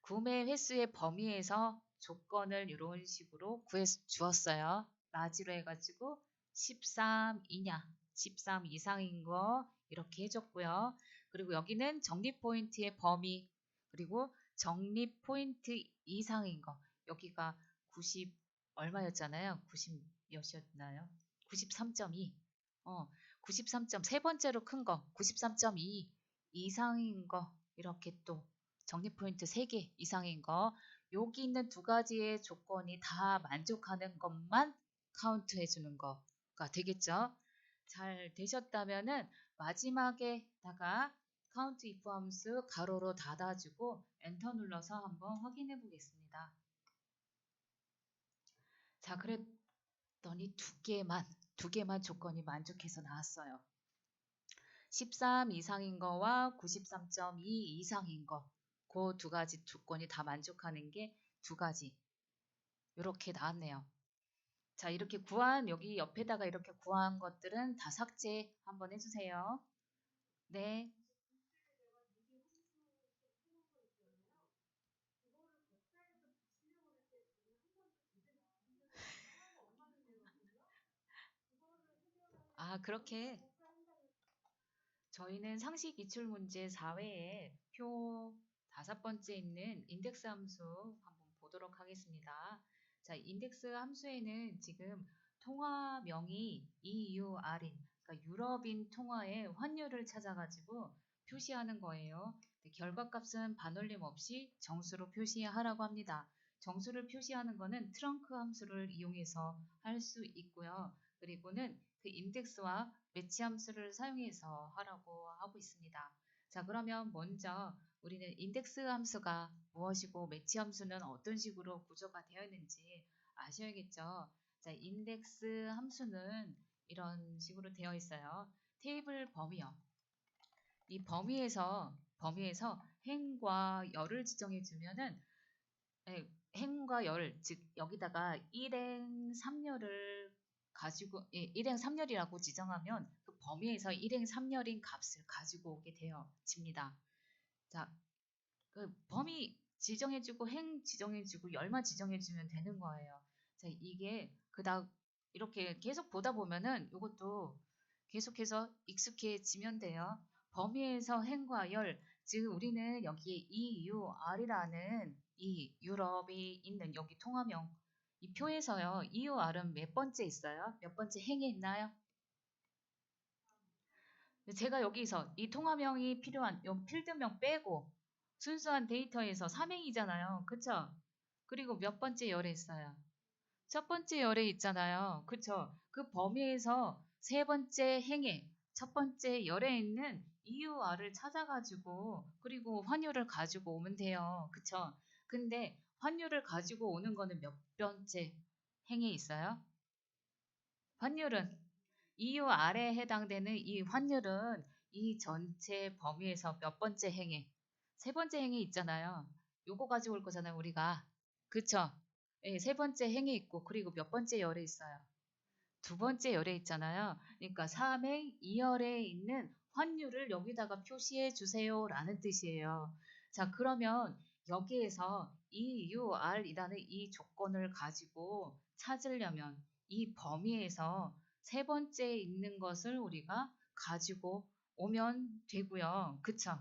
구매 횟수의 범위에서 조건을 이런 식으로 구해 주었어요. 라지로 해가지고 13이냐 13 이상인 거 이렇게 해줬고요. 그리고 여기는 정립 포인트의 범위 그리고 정립 포인트 이상인 거 여기가 90 얼마였잖아요. 90 몇이었나요? 93.2. 93점 세 번째로 큰 거 93.2 이상인 거 이렇게 또 정리 포인트 3개 이상인 거 여기 있는 두 가지의 조건이 다 만족하는 것만 카운트 해주는 거가 되겠죠. 잘 되셨다면은 마지막에다가 카운트 if 함수 가로로 닫아주고 엔터 눌러서 한번 확인해 보겠습니다. 자, 그랬더니 두 개만 조건이 만족해서 나왔어요. 13 이상인 거와 93.2 이상인 거. 그 두 가지 조건이 다 만족하는 게 두 가지. 이렇게 나왔네요. 자, 이렇게 구한, 여기 옆에다가 이렇게 구한 것들은 다 삭제 한번 해주세요. 네. 아, 그렇게. 저희는 상식 기출 문제 4회에 표 5번째 있는 인덱스 함수 한번 보도록 하겠습니다. 자, 인덱스 함수에는 지금 통화명이 EUR인, 그러니까 유럽인 통화의 환율을 찾아가지고 표시하는 거예요. 결과값은 반올림 없이 정수로 표시하라고 합니다. 정수를 표시하는 거는 트렁크 함수를 이용해서 할 수 있고요. 그리고는 그 인덱스와 매치 함수를 사용해서 하라고 하고 있습니다. 자, 그러면 먼저 우리는 인덱스 함수가 무엇이고 매치 함수는 어떤 식으로 구조가 되어 있는지 아셔야겠죠. 자, 인덱스 함수는 이런 식으로 되어 있어요. 테이블 범위요. 이 범위에서 행과 열을 지정해 주면은 행과 열, 즉 여기다가 일행 3열을 가지고 일행 3열이라고 지정하면 그 범위에서 일행 3열인 값을 가지고 오게 되어집니다. 자, 그 범위 지정해주고 행 지정해주고 열만 지정해주면 되는 거예요. 자, 이게 그다음 이렇게 계속 보다 보면은 이것도 계속해서 익숙해지면 돼요. 범위에서 행과 열, 즉 우리는 여기에 EUR이라는 이 유럽이 있는 여기 통화명 이 표에서요. EUR은 몇 번째 있어요? 몇 번째 행에 있나요? 제가 여기서 이 통화명이 필요한 요 필드명 빼고 순수한 데이터에서 3행이잖아요. 그쵸? 그리고 몇 번째 열에 있어요? 첫 번째 열에 있잖아요. 그쵸? 그 범위에서 세 번째 행에 첫 번째 열에 있는 EUR을 찾아가지고 그리고 환율을 가지고 오면 돼요. 그쵸? 근데 환율을 가지고 오는 거는 몇 번째 행에 있어요? 환율은 EUR에 해당되는 이 환율은 이 전체 범위에서 몇 번째 행에? 세 번째 행에 있잖아요. 요거 가지고 올 거잖아요, 우리가. 그쵸? 예, 세 번째 행에 있고, 그리고 몇 번째 열에 있어요? 두 번째 열에 있잖아요. 그러니까 3행 2열에 있는 환율을 여기다가 표시해 주세요 라는 뜻이에요. 자, 그러면 여기에서 EUR이라는 이 조건을 가지고 찾으려면 이 범위에서 세 번째에 있는 것을 우리가 가지고 오면 되고요. 그쵸?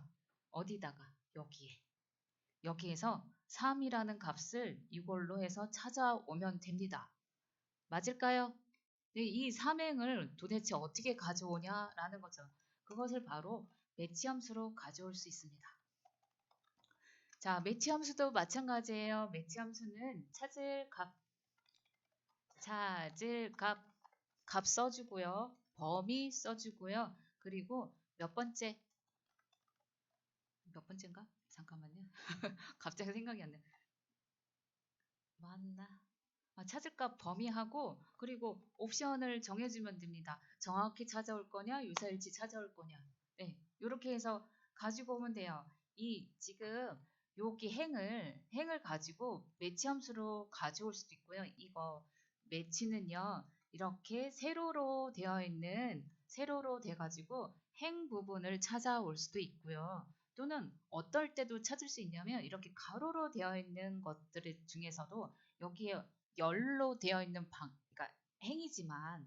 어디다가? 여기에. 여기에서 3이라는 값을 이걸로 해서 찾아오면 됩니다. 맞을까요? 네, 이 삼행을 도대체 어떻게 가져오냐라는 거죠. 그것을 바로 매치 함수로 가져올 수 있습니다. 자, 매치 함수도 마찬가지예요. 매치 함수는 값 써주고요. 범위 써주고요. 그리고 몇 번째인가? 잠깐만요. 갑자기 생각이 안 나. 맞나? 찾을 값 범위하고 그리고 옵션을 정해주면 됩니다. 정확히 찾아올 거냐, 유사일치 찾아올 거냐. 네, 이렇게 해서 가지고 오면 돼요. 이 지금 여기 행을 가지고 매치 함수로 가져올 수도 있고요. 이거 매치는요, 이렇게 세로로 돼가지고 행 부분을 찾아올 수도 있고요. 또는 어떨 때도 찾을 수 있냐면 이렇게 가로로 되어 있는 것들 중에서도 여기에 열로 되어 있는 그러니까 행이지만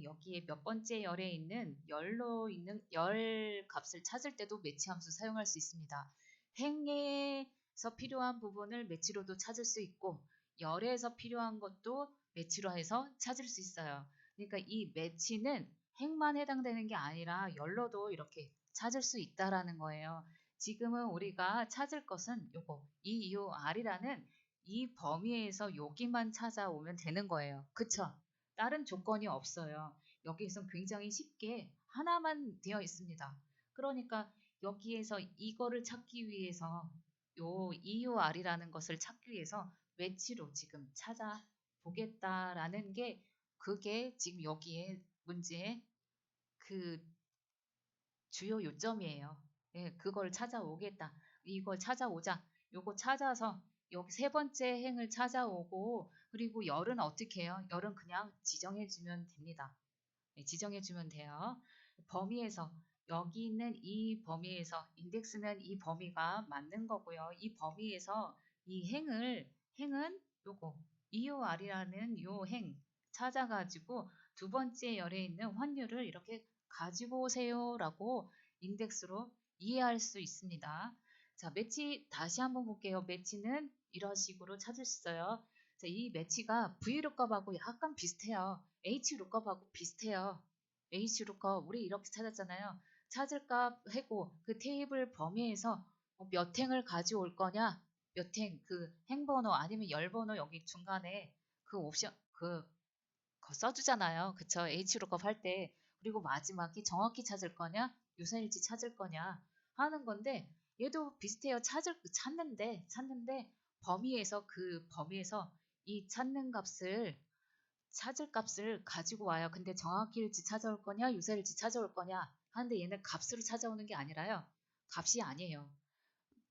여기에 몇 번째 열에 있는 열로 있는 열 값을 찾을 때도 매치 함수 사용할 수 있습니다. 행에서 필요한 부분을 매치로도 찾을 수 있고 열에서 필요한 것도 매치로 해서 찾을 수 있어요. 그러니까 이 매치는 행만 해당되는 게 아니라 열로도 이렇게 찾을 수 있다라는 거예요. 지금은 우리가 찾을 것은 요거 EUR이라는 이 범위에서 여기만 찾아오면 되는 거예요. 그쵸? 다른 조건이 없어요. 여기에선 굉장히 쉽게 하나만 되어 있습니다. 그러니까 여기에서 이거를 찾기 위해서 요 EUR이라는 것을 찾기 위해서 매치로 지금 찾아보겠다라는 게 그게 지금 여기에 문제의 그 주요 요점이에요. 예, 그걸 찾아오겠다. 이걸 찾아오자. 요거 찾아서 여기 세 번째 행을 찾아오고 그리고 열은 어떻게 해요? 열은 그냥 지정해주면 됩니다. 네, 지정해주면 돼요. 범위에서 여기 있는 이 범위에서 인덱스는 이 범위가 맞는 거고요. 이 범위에서 이 행은 요거 EOR이라는 요 행 찾아가지고 두 번째 열에 있는 환율을 이렇게 가지고 오세요라고 인덱스로 이해할 수 있습니다. 자, 매치 다시 한번 볼게요. 매치는 이런 식으로 찾을 수 있어요. 자, 이 매치가 VLOOKUP하고 약간 비슷해요. HLOOKUP하고 비슷해요. HLOOKUP 우리 이렇게 찾았잖아요. 찾을 값 해고 그 테이블 범위에서 몇 행을 가져올 거냐, 몇 행, 그 행번호 아니면 열번호 여기 중간에 그 옵션 그거 써주잖아요. 그쵸? HLOOKUP 할 때. 그리고 마지막에 정확히 찾을 거냐, 유사일치 찾을 거냐 하는 건데 얘도 비슷해요. 찾는데 범위에서 그 범위에서 이 찾을 값을 가지고 와요. 근데 정확히일지 찾아올 거냐, 유사일치 찾아올 거냐 하는데 얘는 값으로 찾아오는 게 아니라요. 값이 아니에요.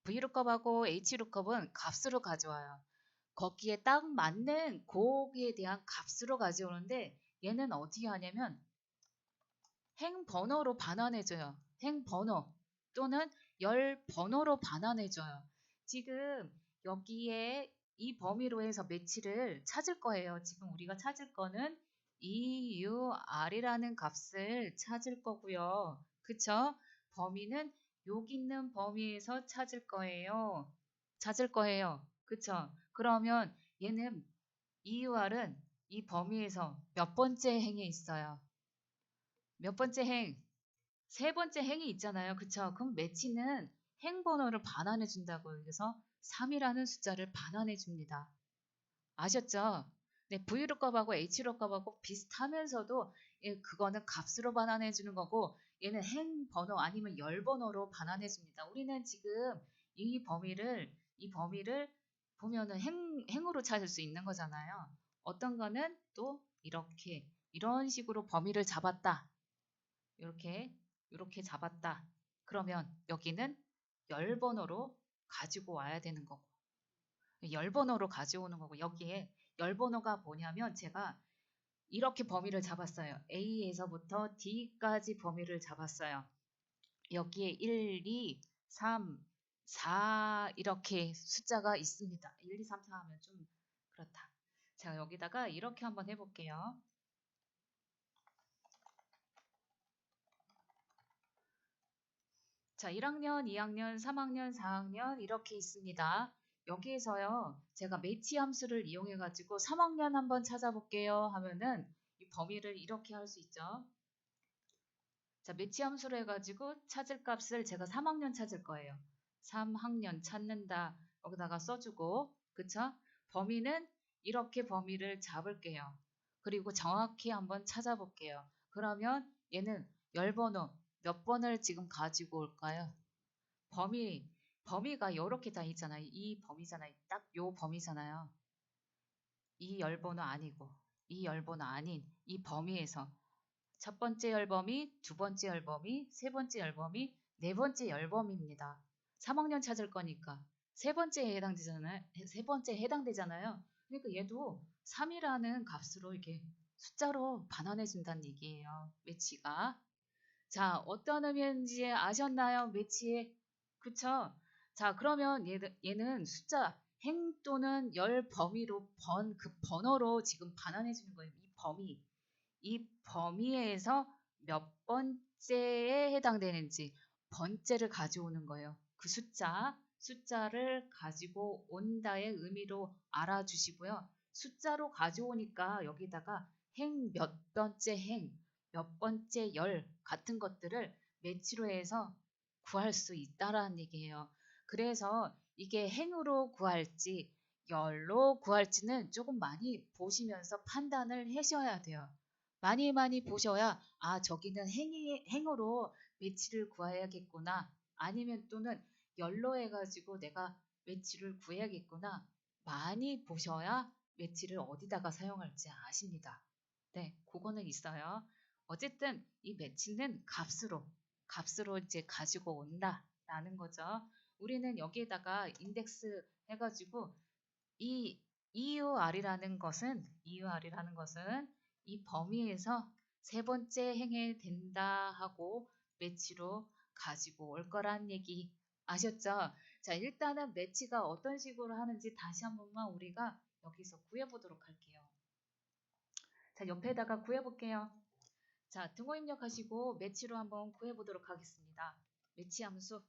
VLOOKUP하고 HLOOKUP은 값으로 가져와요. 거기에 딱 맞는 거기에 대한 값으로 가져오는데 얘는 어떻게 하냐면 행 번호로 반환해줘요. 행 번호 또는 열 번호로 반환해줘요. 지금 여기에 이 범위로 해서 매치를 찾을 거예요. 지금 우리가 찾을 거는 EUR이라는 값을 찾을 거고요. 그쵸? 범위는 여기 있는 범위에서 찾을 거예요. 그쵸? 그러면 얘는 EUR은 이 범위에서 몇 번째 행에 있어요? 몇 번째 행? 세 번째 행이 있잖아요. 그쵸? 그럼 매치는 행 번호를 반환해 준다고 해서 3이라는 숫자를 반환해 줍니다. 아셨죠? 네, VLOOKUP하고 HLOOKUP하고 비슷하면서도 그거는 값으로 반환해 주는 거고 얘는 행 번호 아니면 열 번호로 반환해 줍니다. 우리는 지금 이 범위를 보면은 행으로 찾을 수 있는 거잖아요. 어떤 거는 또 이렇게 이런 식으로 범위를 잡았다. 이렇게 잡았다. 그러면 여기는 열 번호로 가지고 와야 되는 거고 열 번호로 가져오는 거고 여기에 열 번호가 뭐냐면 제가 이렇게 범위를 잡았어요. A에서부터 D까지 범위를 잡았어요. 여기에 1, 2, 3, 4 이렇게 숫자가 있습니다. 1, 2, 3, 4 하면 좀 그렇다. 자, 여기다가 이렇게 한번 해볼게요. 자, 1학년, 2학년, 3학년, 4학년 이렇게 있습니다. 여기에서요, 제가 매치 함수를 이용해 가지고 3학년 한번 찾아볼게요 하면은 이 범위를 이렇게 할 수 있죠. 자, 매치 함수로 해가지고 찾을 값을 제가 3학년 찾을 거예요. 3학년 찾는다. 여기다가 써주고, 그쵸? 범위는 이렇게 범위를 잡을게요. 그리고 정확히 한번 찾아볼게요. 그러면 얘는 열 번호 몇 번을 지금 가지고 올까요? 범위가 이렇게 다 있잖아요. 이 범위잖아요. 딱 요 범위잖아요. 이 열 번호 아니고, 이 열 번호 아닌 이 범위에서 첫 번째 열범위, 두 번째 열범위, 세 번째 열범위, 네 번째 열범위입니다. 3학년 찾을 거니까 세 번째에 해당되잖아요. 세 번째에 해당되잖아요. 그러니까 얘도 3이라는 값으로 이렇게 숫자로 반환해 준다는 얘기예요. 매치가. 자, 어떤 의미인지 아셨나요? 매치에. 그쵸? 자, 그러면 얘는 숫자 행 또는 열 범위로 그 번호로 지금 반환해 주는 거예요. 이 범위에서 몇 번째에 해당되는지 번째를 가져오는 거예요. 그 숫자를 가지고 온다의 의미로 알아주시고요. 숫자로 가져오니까 여기다가 행 몇 번째 행, 몇 번째 열 같은 것들을 매치로 해서 구할 수 있다라는 얘기예요. 그래서 이게 행으로 구할지 열로 구할지는 조금 많이 보시면서 판단을 하셔야 돼요. 많이 많이 보셔야 저기는 행으로 매치를 구해야겠구나. 아니면 또는 열로 해가지고 내가 매치를 구해야겠구나. 많이 보셔야 매치를 어디다가 사용할지 아십니다. 네, 그거는 있어요. 어쨌든 이 매치는 값으로 이제 가지고 온다라는 거죠. 우리는 여기에다가 인덱스 해가지고 이 EUR이라는 것은 이 범위에서 세 번째 행해 된다 하고 매치로 가지고 올 거란 얘기 아셨죠? 자, 일단은 매치가 어떤 식으로 하는지 다시 한 번만 우리가 여기서 구해보도록 할게요. 자, 옆에다가 구해볼게요. 자, 등호 입력하시고 매치로 한번 구해보도록 하겠습니다. 매치 함수.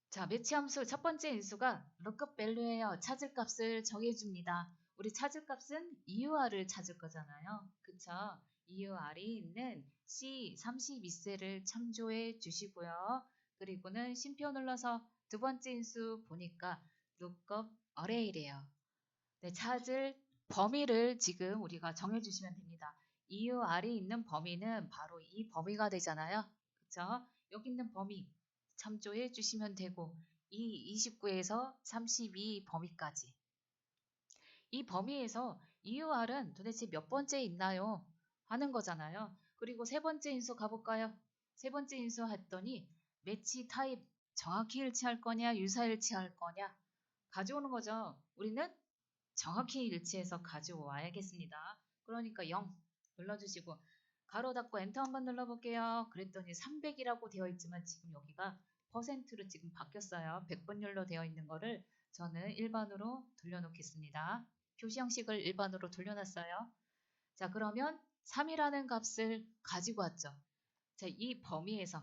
자, 매치 함수 첫 번째 인수가 lookup value예요. 찾을 값을 정해줍니다. 우리 찾을 값은 EUR을 찾을 거잖아요. 그쵸? EUR이 있는 C32셀을 참조해 주시고요. 그리고는 쉼표 눌러서 두 번째 인수 보니까 lookup array래요. 네, 찾을 범위를 지금 우리가 정해주시면 됩니다. EUR이 있는 범위는 바로 이 범위가 되잖아요. 그쵸? 여기 있는 범위 참조해 주시면 되고 이 29에서 32 범위까지 이 범위에서 EUR은 도대체 몇 번째 있나요? 하는 거잖아요. 그리고 세 번째 인수 가볼까요? 세 번째 인수 했더니 매치 타입 정확히 일치할 거냐 유사일치할 거냐 가져오는 거죠. 우리는 정확히 일치해서 가져와야겠습니다. 그러니까 0 눌러주시고 가로 닫고 엔터 한번 눌러볼게요. 그랬더니 300이라고 되어 있지만 지금 여기가 퍼센트로 지금 바뀌었어요. 100분율로 되어 있는 거를 저는 일반으로 돌려놓겠습니다. 표시 형식을 일반으로 돌려놨어요. 자, 그러면 3이라는 값을 가지고 왔죠. 자, 이 범위에서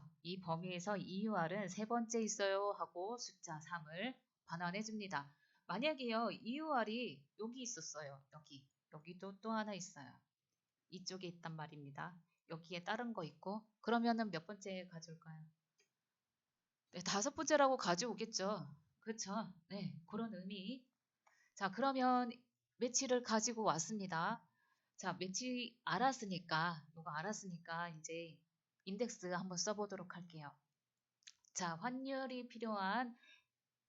EUR은 세 번째 있어요 하고 숫자 3을 반환해 줍니다. 만약에요, EUR이 여기 있었어요. 여기도 또 하나 있어요. 이쪽에 있단 말입니다. 여기에 다른 거 있고 그러면은 몇 번째 가져올까요? 네, 다섯 번째라고 가져오겠죠. 그렇죠. 네, 그런 의미. 자, 그러면 매치를 가지고 왔습니다. 자, 매치 알았으니까 이제 인덱스 한번 써보도록 할게요. 자, 환율이 필요한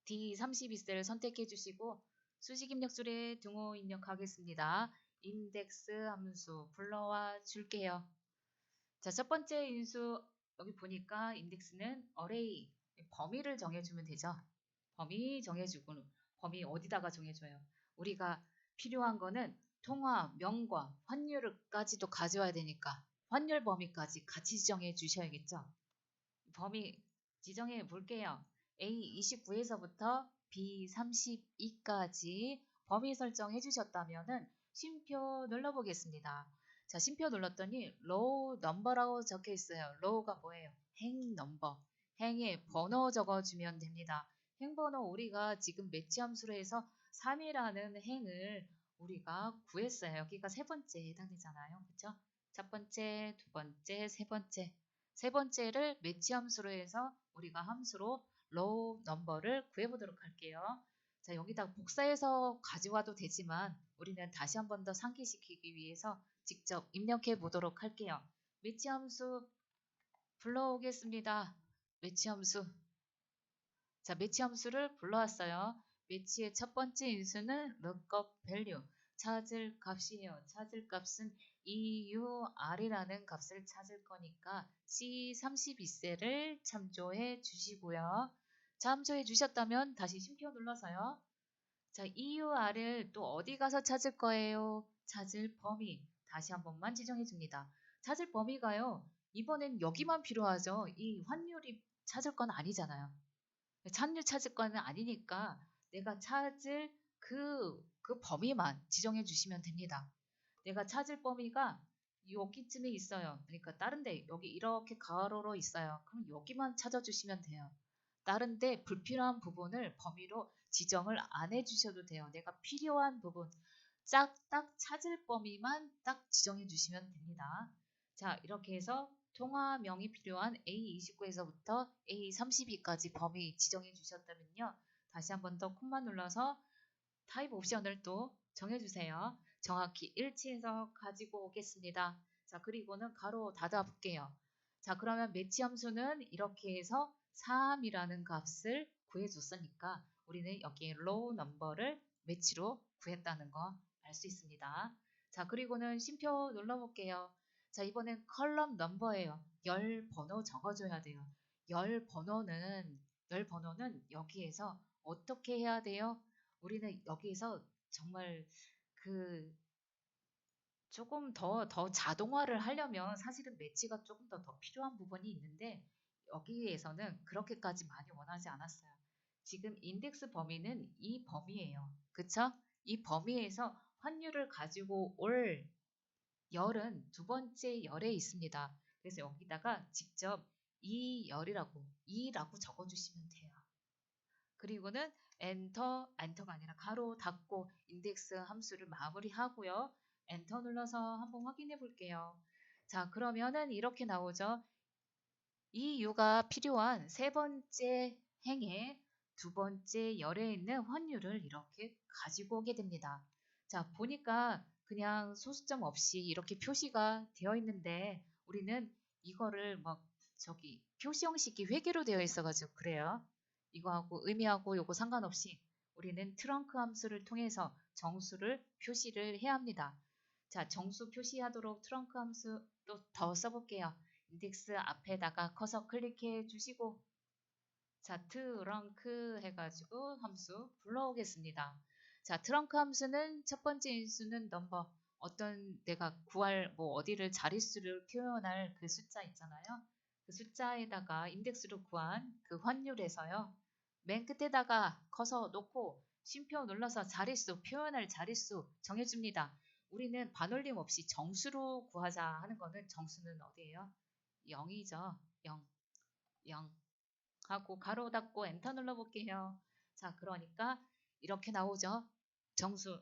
D32셀 선택해 주시고 수식 입력줄에 등호 입력하겠습니다. 인덱스 함수 불러와 줄게요. 자, 첫 번째 인수 여기 보니까 인덱스는 array 범위를 정해주면 되죠. 범위 정해주고 범위 어디다가 정해줘요? 우리가 필요한 거는 통화, 명과 환율까지도 가져와야 되니까 환율 범위까지 같이 지정해 주셔야겠죠. 범위 지정해 볼게요. A29에서부터 B32까지 범위 설정해 주셨다면은 쉼표 눌러보겠습니다. 자, 쉼표 눌렀더니 row number라고 적혀 있어요. row가 뭐예요? 행 넘버. 행의 번호 적어주면 됩니다. 행 번호 우리가 지금 매치 함수로 해서 3이라는 행을 우리가 구했어요. 여기가 세 번째에 해당되잖아요. 그렇죠? 첫 번째, 두 번째, 세 번째. 세 번째를 매치 함수로 해서 우리가 함수로 row number를 구해보도록 할게요. 자, 여기다 복사해서 가져와도 되지만 우리는 다시 한 번 더 상기시키기 위해서 직접 입력해 보도록 할게요. 매치 함수 불러오겠습니다. 매치 함수. 자, 매치 함수를 불러왔어요. 매치의 첫 번째 인수는 lookup value. 찾을 값이에요. 찾을 값은 EUR이라는 값을 찾을 거니까 C32셀을 참조해 주시고요. 참조해 주셨다면 다시 쉼표 눌러서요. 자, EUR을 또 어디 가서 찾을 거예요? 찾을 범위. 다시 한 번만 지정해 줍니다. 찾을 범위가요. 이번엔 여기만 필요하죠. 이 환율이 찾을 건 아니잖아요. 환율 찾을 거는 아니니까 내가 찾을 그 범위만 지정해 주시면 됩니다. 내가 찾을 범위가 여기쯤에 있어요. 그러니까 다른데 여기 이렇게 가로로 있어요. 그럼 여기만 찾아주시면 돼요. 다른데 불필요한 부분을 범위로 지정을 안 해주셔도 돼요. 내가 필요한 부분 딱 찾을 범위만 딱 지정해 주시면 됩니다. 자, 이렇게 해서 통화명이 필요한 A29에서부터 A32까지 범위 지정해 주셨다면요. 다시 한 번 더 콤마 눌러서 타입 옵션을 또 정해주세요. 정확히 일치해서 가지고 오겠습니다. 자, 그리고는 가로 닫아 볼게요. 자, 그러면 매치 함수는 이렇게 해서 3이라는 값을 구해줬으니까 우리는 여기에 row number를 매치로 구했다는 거 알 수 있습니다. 자, 그리고는 쉼표 눌러볼게요. 자, 이번엔 컬럼 넘버예요. 열 번호 적어줘야 돼요. 열 번호는 여기에서 어떻게 해야 돼요? 우리는 여기에서 정말 그 조금 더 자동화를 하려면 사실은 매치가 조금 더 필요한 부분이 있는데 여기에서는 그렇게까지 많이 원하지 않았어요. 지금 인덱스 범위는 이 범위예요. 그쵸? 이 범위에서 환율을 가지고 올 열은 두 번째 열에 있습니다. 그래서 여기다가 직접 이라고 적어주시면 돼요. 그리고는 엔터가 아니라 가로 닫고 인덱스 함수를 마무리하고요. 엔터 눌러서 한번 확인해 볼게요. 자, 그러면은 이렇게 나오죠. 이 U가 필요한 세 번째 행에 두 번째 열에 있는 환율을 이렇게 가지고 오게 됩니다. 자, 보니까 그냥 소수점 없이 이렇게 표시가 되어 있는데 우리는 이거를 막 저기 표시 형식이 회계로 되어 있어가지고 그래요. 이거하고 의미하고 요거 상관없이 우리는 트렁크 함수를 통해서 정수를 표시를 해야 합니다. 자, 정수 표시하도록 트렁크 함수 또 더 써볼게요. 인덱스 앞에다가 커서 클릭해 주시고 자, 트렁크 해가지고 함수 불러오겠습니다. 자, 트렁크 함수는 첫 번째 인수는 넘버 어떤 내가 구할 뭐 어디를 자릿수를 표현할 그 숫자 있잖아요. 그 숫자에다가 인덱스로 구한 그 환율에서요. 맨 끝에다가 커서 놓고 쉼표 눌러서 자릿수 표현할 자릿수 정해줍니다. 우리는 반올림 없이 정수로 구하자 하는 거는 정수는 어디예요? 0이죠. 0, 0 하고 가로 닫고 엔터 눌러볼게요. 자, 그러니까 이렇게 나오죠. 정수.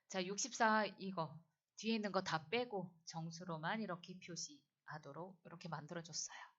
자, 64 이거 뒤에 있는 거 다 빼고 정수로만 이렇게 표시하도록 이렇게 만들어줬어요.